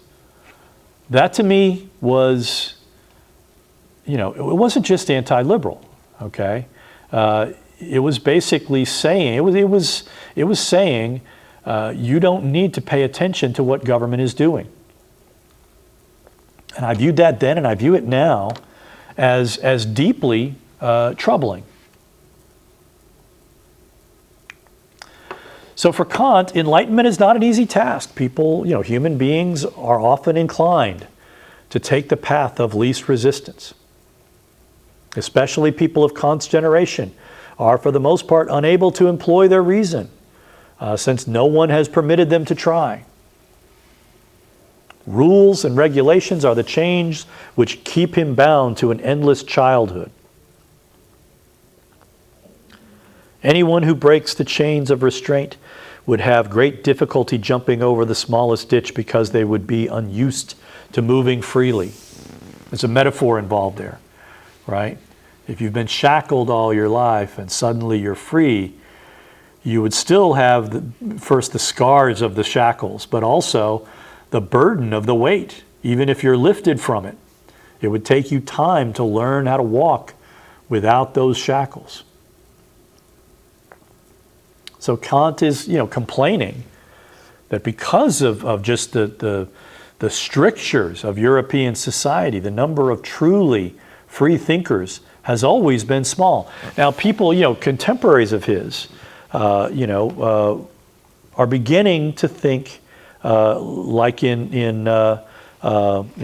S1: That to me was, it wasn't just anti-liberal, okay? It was basically saying, it was saying, you don't need to pay attention to what government is doing. And I viewed that then, and I view it now as deeply troubling. So for Kant, enlightenment is not an easy task. People, human beings are often inclined to take the path of least resistance. Especially people of Kant's generation are, for the most part, unable to employ their reason, since no one has permitted them to try. Rules and regulations are the chains which keep him bound to an endless childhood. Anyone who breaks the chains of restraint would have great difficulty jumping over the smallest ditch because they would be unused to moving freely. There's a metaphor involved there, right? If you've been shackled all your life and suddenly you're free, you would still have first the scars of the shackles, but also the burden of the weight, even if you're lifted from it. It would take you time to learn how to walk without those shackles. So Kant is, complaining that because of just the strictures of European society, the number of truly free thinkers has always been small. Now, people, contemporaries of his, are beginning to think like in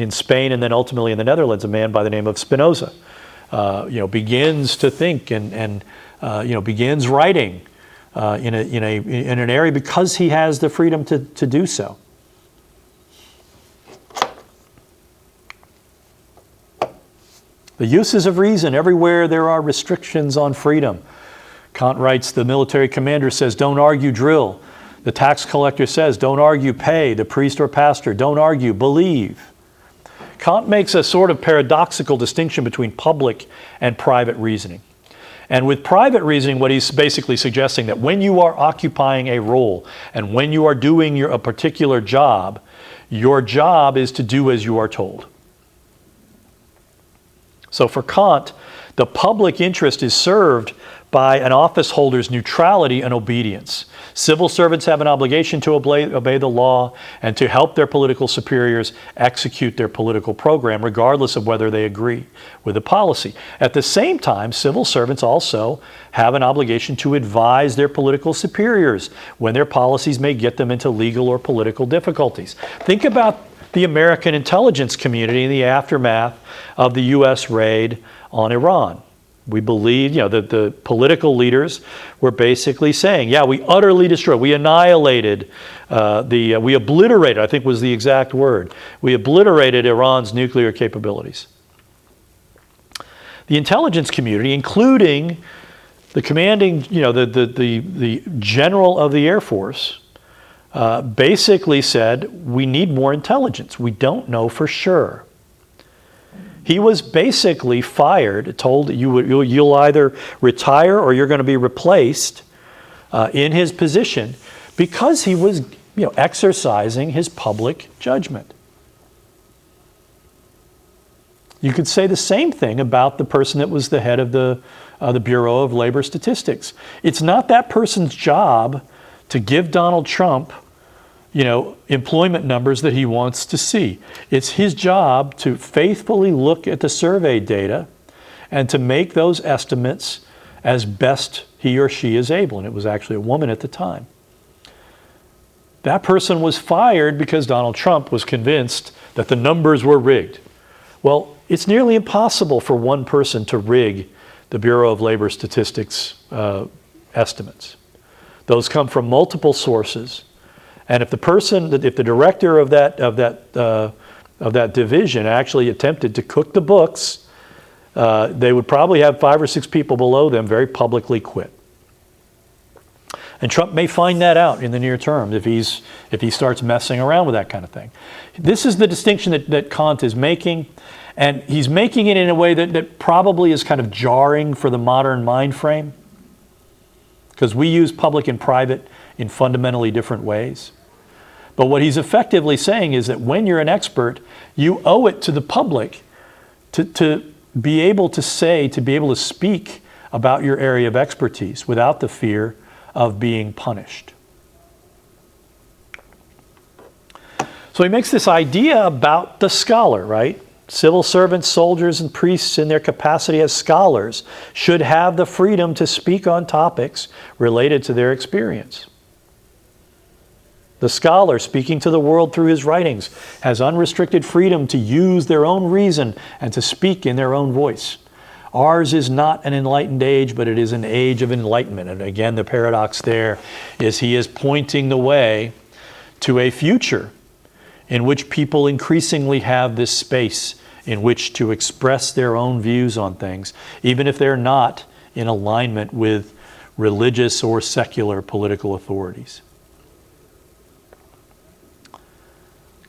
S1: Spain and then ultimately in the Netherlands, a man by the name of Spinoza, begins to think and begins writing in an area because he has the freedom to do so. The uses of reason. Everywhere there are restrictions on freedom. Kant writes, the military commander says, don't argue, drill. The tax collector says, don't argue, pay. The priest or pastor, don't argue, believe. Kant makes a sort of paradoxical distinction between public and private reasoning. And with private reasoning, what he's basically suggesting that when you are occupying a role and when you are doing a particular job, your job is to do as you are told. So for Kant, the public interest is served by an office holder's neutrality and obedience. Civil servants have an obligation to obey the law and to help their political superiors execute their political program, regardless of whether they agree with the policy. At the same time, civil servants also have an obligation to advise their political superiors when their policies may get them into legal or political difficulties. Think about the American intelligence community in the aftermath of the U.S. raid on Iran. We believe, that the political leaders were basically saying, yeah, we utterly destroyed, we annihilated, we obliterated, I think was the exact word, we obliterated Iran's nuclear capabilities. The intelligence community, including the commanding, the general of the Air Force basically said, we need more intelligence. We don't know for sure. He was basically fired, told that you'll either retire or you're going to be replaced in his position because he was exercising his public judgment. You could say the same thing about the person that was the head of the Bureau of Labor Statistics. It's not that person's job to give Donald Trump, employment numbers that he wants to see. It's his job to faithfully look at the survey data and to make those estimates as best he or she is able. And it was actually a woman at the time. That person was fired because Donald Trump was convinced that the numbers were rigged. Well, it's nearly impossible for one person to rig the Bureau of Labor Statistics estimates. Those come from multiple sources, and if the director of that division actually attempted to cook the books, they would probably have 5 or 6 people below them very publicly quit. And Trump may find that out in the near term if he starts messing around with that kind of thing. This is the distinction that Kant is making. And he's making it in a way that probably is kind of jarring for the modern mind frame, because we use public and private in fundamentally different ways. But what he's effectively saying is that when you're an expert, you owe it to the public to be able to speak about your area of expertise without the fear of being punished. So he makes this idea about the scholar, right? Civil servants, soldiers, and priests in their capacity as scholars should have the freedom to speak on topics related to their experience. The scholar, speaking to the world through his writings, has unrestricted freedom to use their own reason and to speak in their own voice. Ours is not an enlightened age, but it is an age of enlightenment. And again, the paradox there is he is pointing the way to a future in which people increasingly have this space in which to express their own views on things, even if they're not in alignment with religious or secular political authorities.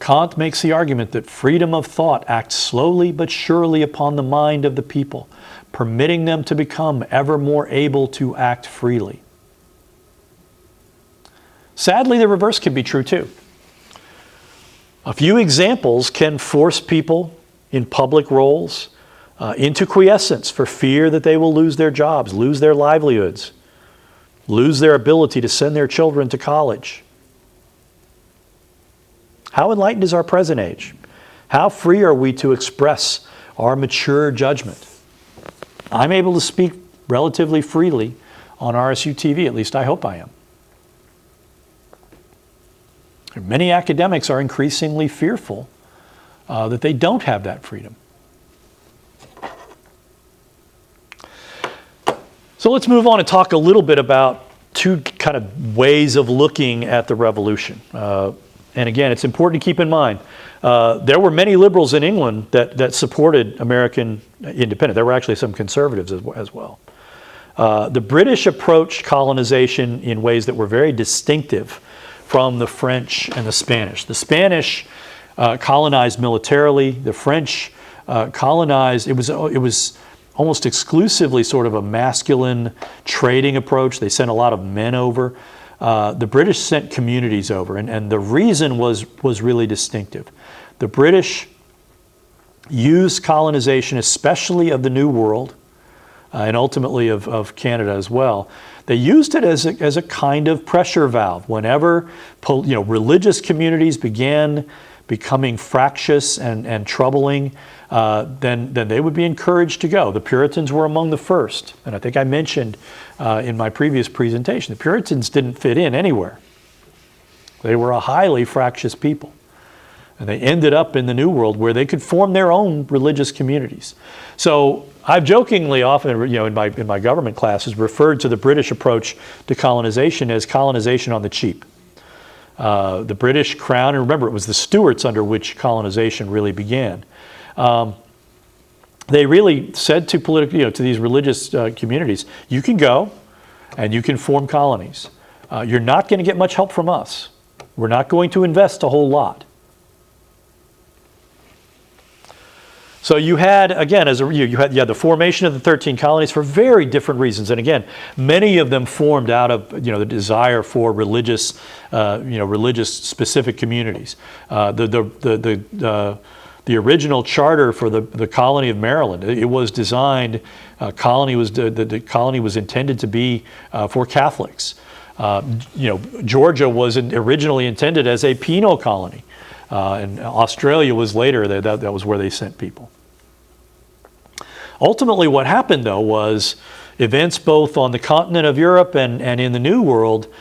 S1: Kant makes the argument that freedom of thought acts slowly but surely upon the mind of the people, permitting them to become ever more able to act freely. Sadly, the reverse can be true too. A few examples can force people in public roles into quiescence for fear that they will lose their jobs, lose their livelihoods, lose their ability to send their children to college. How enlightened is our present age? How free are we to express our mature judgment? I'm able to speak relatively freely on RSU TV, at least I hope I am. Many academics are increasingly fearful that they don't have that freedom. So let's move on and talk a little bit about 2 kind of ways of looking at the revolution. And again, it's important to keep in mind, there were many liberals in England that supported American independence. There were actually some conservatives as well. The British approached colonization in ways that were very distinctive from the French and the Spanish. The Spanish colonized militarily. The French colonized, it was almost exclusively sort of a masculine trading approach. They sent a lot of men over. The British sent communities over, and the reason was really distinctive. The British used colonization, especially of the New World, and ultimately of Canada as well. They used it as a kind of pressure valve. Whenever religious communities began becoming fractious and troubling, then they would be encouraged to go. The Puritans were among the first, and I think I mentioned in my previous presentation, the Puritans didn't fit in anywhere. They were a highly fractious people, and they ended up in the New World where they could form their own religious communities. So I've jokingly often, in my government classes, referred to the British approach to colonization as colonization on the cheap. The British Crown, and remember, it was the Stuarts under which colonization really began. they really said to to these religious communities, you can go and you can form colonies. You're not going to get much help from us. We're not going to invest a whole lot. So you had, again, you had the formation of the 13 colonies for very different reasons. And again, many of them formed out of the desire for religious, religious specific communities. The original charter for the colony of Maryland, it was designed. The colony was intended to be for Catholics. Georgia was originally intended as a penal colony. And Australia was later, that was where they sent people. Ultimately, what happened, though, was events both on the continent of Europe and in the New World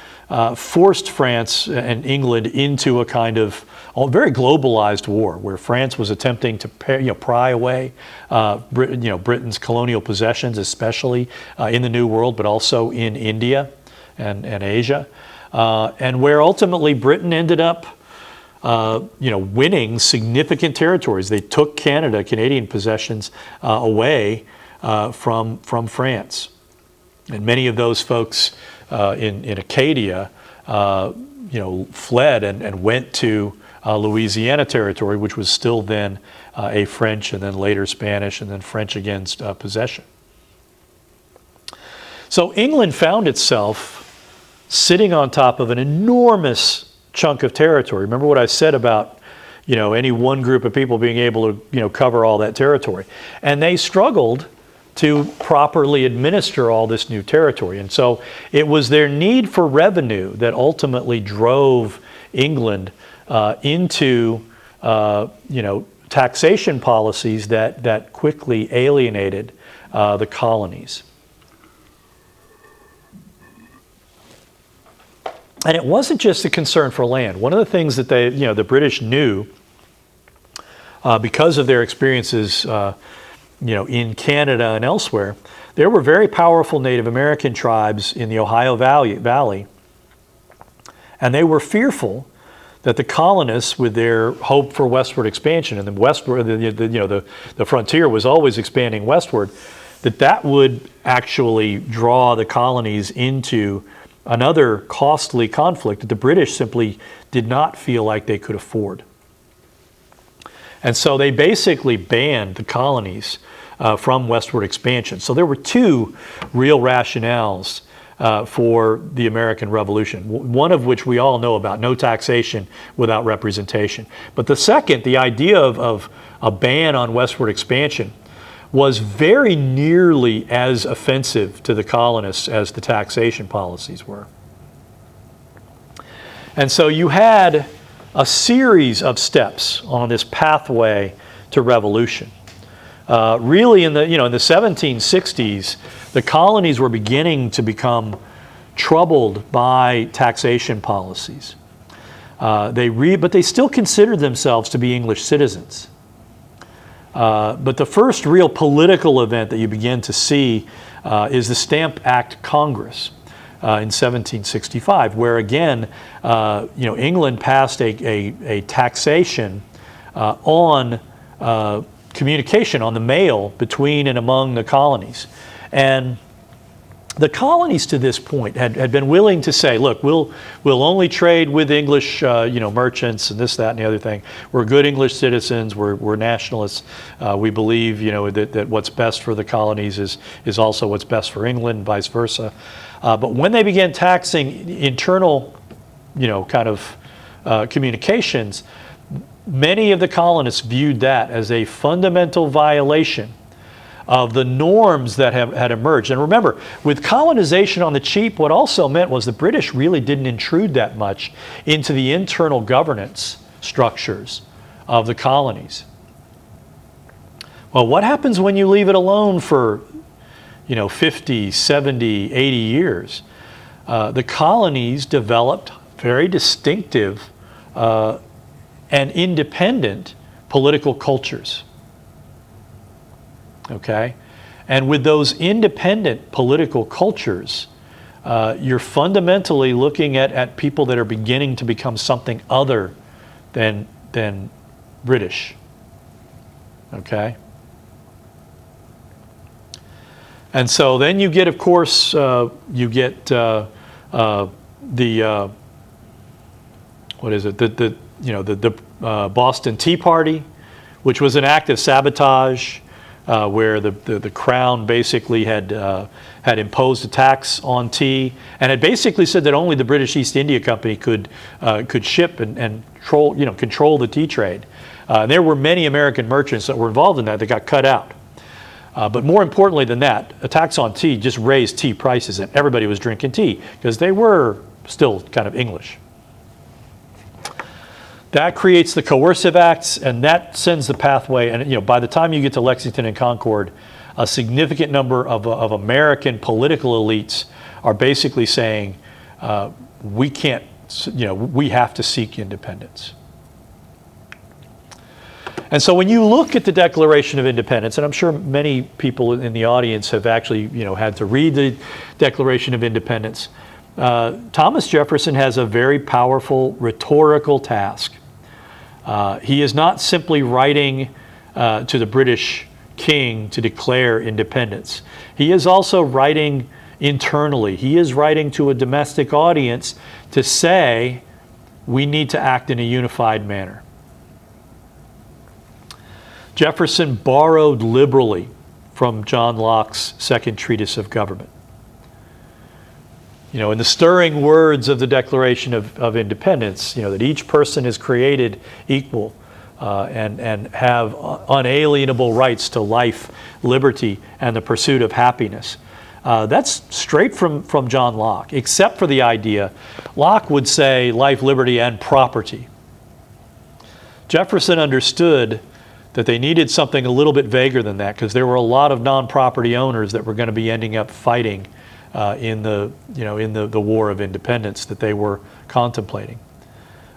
S1: forced France and England into a kind of very globalized war, where France was attempting to pry away Britain's colonial possessions, especially in the New World, but also in India and Asia, and where ultimately Britain ended up winning significant territories. They took Canadian possessions away from France. And many of those folks in Acadia, fled and went to Louisiana Territory, which was still then a French and then later Spanish and then French again possession. So England found itself sitting on top of an enormous chunk of territory. Remember what I said about any one group of people being able to cover all that territory, and they struggled to properly administer all this new territory. And so it was their need for revenue that ultimately drove England into taxation policies that quickly alienated the colonies. And it wasn't just a concern for land. One of the things that the British knew, because of their experiences, in Canada and elsewhere, there were very powerful Native American tribes in the Ohio Valley, and they were fearful that the colonists, with their hope for westward expansion, and the westward, the frontier was always expanding westward, that would actually draw the colonies into another costly conflict that the British simply did not feel like they could afford. And so they basically banned the colonies from westward expansion. So there were two real rationales for the American Revolution, one of which we all know about: no taxation without representation. But the second, the idea of a ban on westward expansion, was very nearly as offensive to the colonists as the taxation policies were. And so you had a series of steps on this pathway to revolution. Really, in the 1760s, the colonies were beginning to become troubled by taxation policies. But they still considered themselves to be English citizens. But the first real political event that you begin to see is the Stamp Act Congress in 1765, where again, England passed a taxation on communication, on the mail between and among the colonies. And the colonies to this point had been willing to say, look, we'll only trade with English merchants and this, that, and the other thing. We're good English citizens. We're nationalists. We believe that what's best for the colonies is also what's best for England, and vice versa. But when they began taxing internal communications, many of the colonists viewed that as a fundamental violation of the norms that had emerged. And remember, with colonization on the cheap, what also meant was the British really didn't intrude that much into the internal governance structures of the colonies. Well, what happens when you leave it alone for 50, 70, 80 years? The colonies developed very distinctive and independent political cultures. Okay? And with those independent political cultures, you're fundamentally looking at people that are beginning to become something other than British. Okay? And so then you get, of course, you get the what is it? The Boston Tea Party, which was an act of sabotage, where the Crown basically had imposed a tax on tea, and had basically said that only the British East India Company could ship and control the tea trade. There were many American merchants that were involved in that got cut out. But more importantly than that, a tax on tea just raised tea prices, and everybody was drinking tea because they were still kind of English. That creates the coercive acts, and that sends the pathway. And by the time you get to Lexington and Concord, a significant number of American political elites are basically saying, we can't, we have to seek independence. And so when you look at the Declaration of Independence, and I'm sure many people in the audience have actually, had to read the Declaration of Independence, Thomas Jefferson has a very powerful rhetorical task. He is not simply writing to the British king to declare independence. He is also writing internally. He is writing to a domestic audience to say, we need to act in a unified manner. Jefferson borrowed liberally from John Locke's Second Treatise of Government. In the stirring words of the Declaration of Independence, that each person is created equal and have unalienable rights to life, liberty, and the pursuit of happiness. That's straight from John Locke, except for the idea, Locke would say life, liberty, and property. Jefferson understood that they needed something a little bit vaguer than that, because there were a lot of non-property owners that were going to be ending up fighting in the War of Independence that they were contemplating.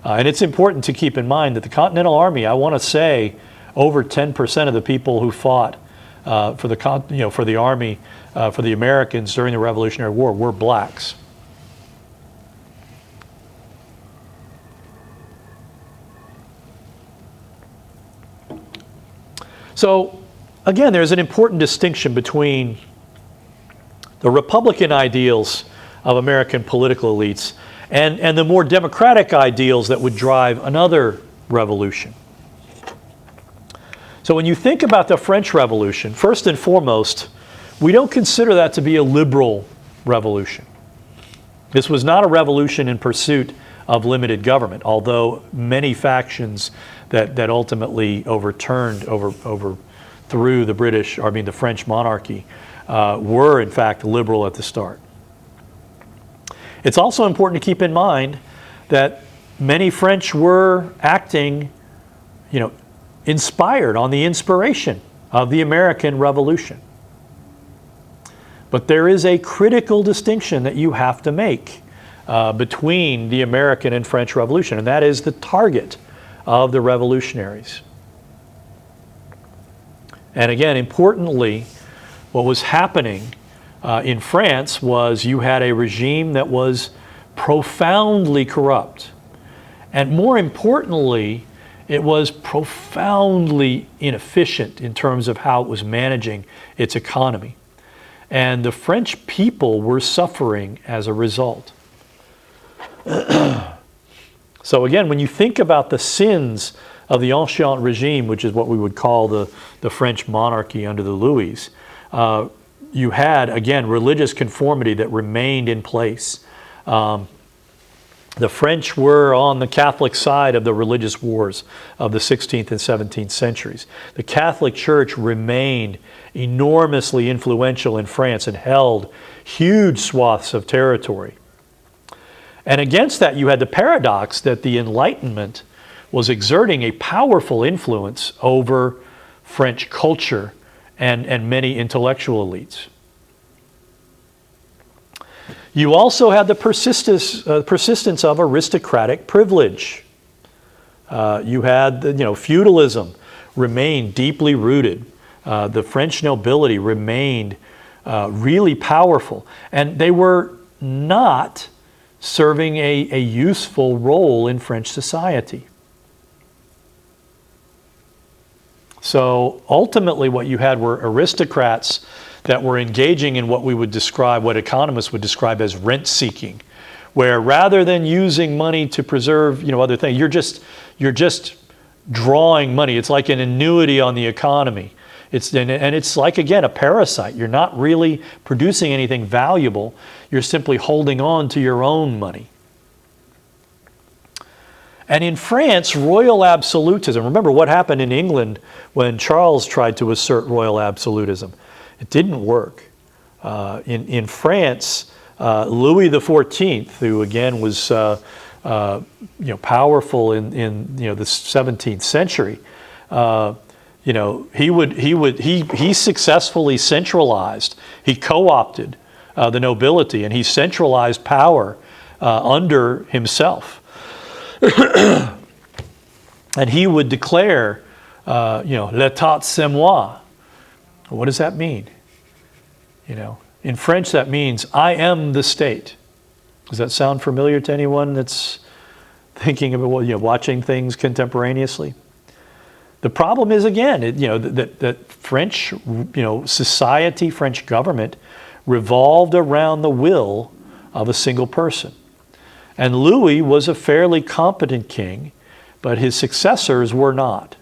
S1: And it's important to keep in mind that the Continental Army, I want to say, over 10% of the people who fought for the Army, for the Americans during the Revolutionary War were blacks. So, again, there's an important distinction between the Republican ideals of American political elites and the more democratic ideals that would drive another revolution. So when you think about the French Revolution, first and foremost, we don't consider that to be a liberal revolution. This was not a revolution in pursuit of limited government, although many factions that ultimately overthrew the French monarchy were in fact liberal at the start. It's also important to keep in mind that many French were acting, inspired on the inspiration of the American Revolution. But there is a critical distinction that you have to make between the American and French Revolution, and that is the target of the revolutionaries. And again, importantly, what was happening in France was you had a regime that was profoundly corrupt. And more importantly, it was profoundly inefficient in terms of how it was managing its economy. And the French people were suffering as a result. So again, when you think about the sins of the Ancien regime, which is what we would call the French monarchy under the Louis, you had, again, religious conformity that remained in place. The French were on the Catholic side of the religious wars of the 16th and 17th centuries. The Catholic Church remained enormously influential in France and held huge swaths of territory. And against that, you had the paradox that the Enlightenment was exerting a powerful influence over French culture and many intellectual elites. You also had the persistence of aristocratic privilege. You had feudalism remained deeply rooted. The French nobility remained really powerful, and they were not serving a useful role in French society. So ultimately what you had were aristocrats that were engaging in what we would describe, what economists would describe as rent seeking, where rather than using money to preserve, other things, you're just drawing money. It's like an annuity on the economy. And it's like, again, a parasite. You're not really producing anything valuable. You're simply holding on to your own money. And in France, royal absolutism, remember what happened in England when Charles tried to assert royal absolutism. It didn't work. In France, Louis XIV, who again was powerful in the 17th century, he successfully centralized, he co-opted the nobility, and he centralized power under himself. And he would declare, l'état c'est moi. What does that mean? In French that means, I am the state. Does that sound familiar to anyone that's thinking about watching things contemporaneously? The problem is, again, that French society, French government revolved around the will of a single person. And Louis was a fairly competent king, but his successors were not.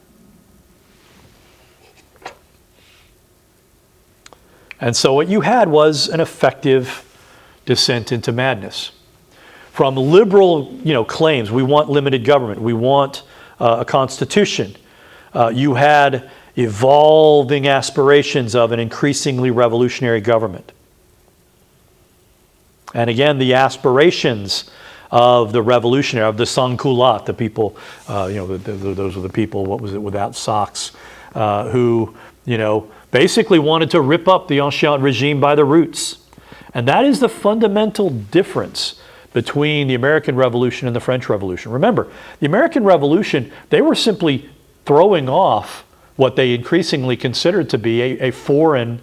S1: And so what you had was an effective descent into madness. From liberal claims, we want limited government, we want a constitution, you had evolving aspirations of an increasingly revolutionary government. And again, the aspirations of the revolutionary, of the sans-culottes, the people, those were the people, without socks, who, basically wanted to rip up the Ancien regime by the roots. And that is the fundamental difference between the American Revolution and the French Revolution. Remember, the American Revolution, they were simply throwing off what they increasingly considered to be a foreign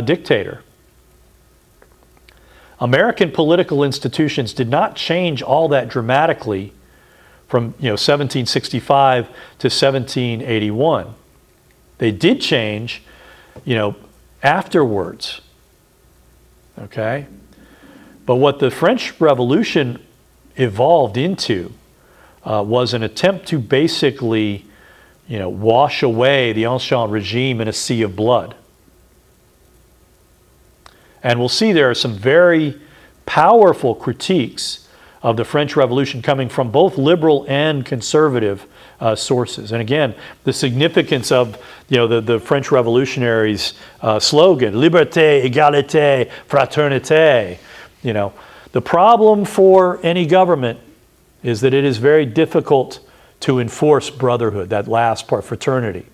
S1: dictator. American political institutions did not change all that dramatically from 1765 to 1781. They did change, afterwards. Okay? But what the French Revolution evolved into was an attempt to basically, wash away the Ancien regime in a sea of blood. And we'll see there are some very powerful critiques of the French Revolution coming from both liberal and conservative sources. And again, the significance of the French revolutionaries' slogan, liberté, égalité, fraternité. The problem for any government is that it is very difficult to enforce brotherhood, that last part, fraternity.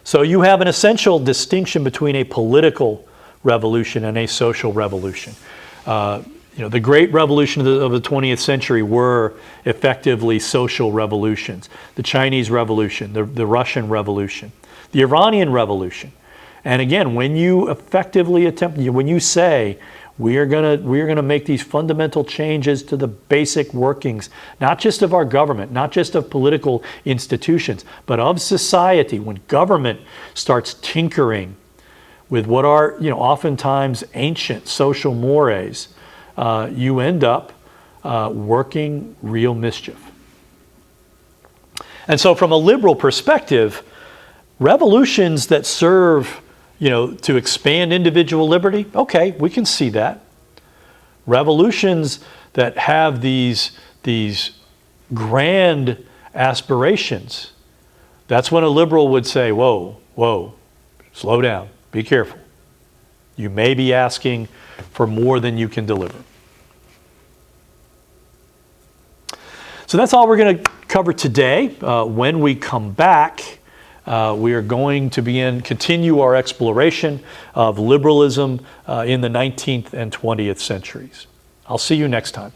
S1: So you have an essential distinction between a political revolution and a social revolution. The great revolution of the 20th century were effectively social revolutions. The Chinese Revolution, the Russian Revolution, the Iranian Revolution. And again, when you effectively attempt, when you say, we are gonna make these fundamental changes to the basic workings, not just of our government, not just of political institutions, but of society. When government starts tinkering with what are oftentimes ancient social mores, you end up working real mischief. And so from a liberal perspective, revolutions that serve to expand individual liberty, okay, we can see that. Revolutions that have these grand aspirations, that's when a liberal would say, whoa, slow down, be careful. You may be asking for more than you can deliver. So that's all we're going to cover today. When we come back, we are going to continue our exploration of liberalism in the 19th and 20th centuries. I'll see you next time.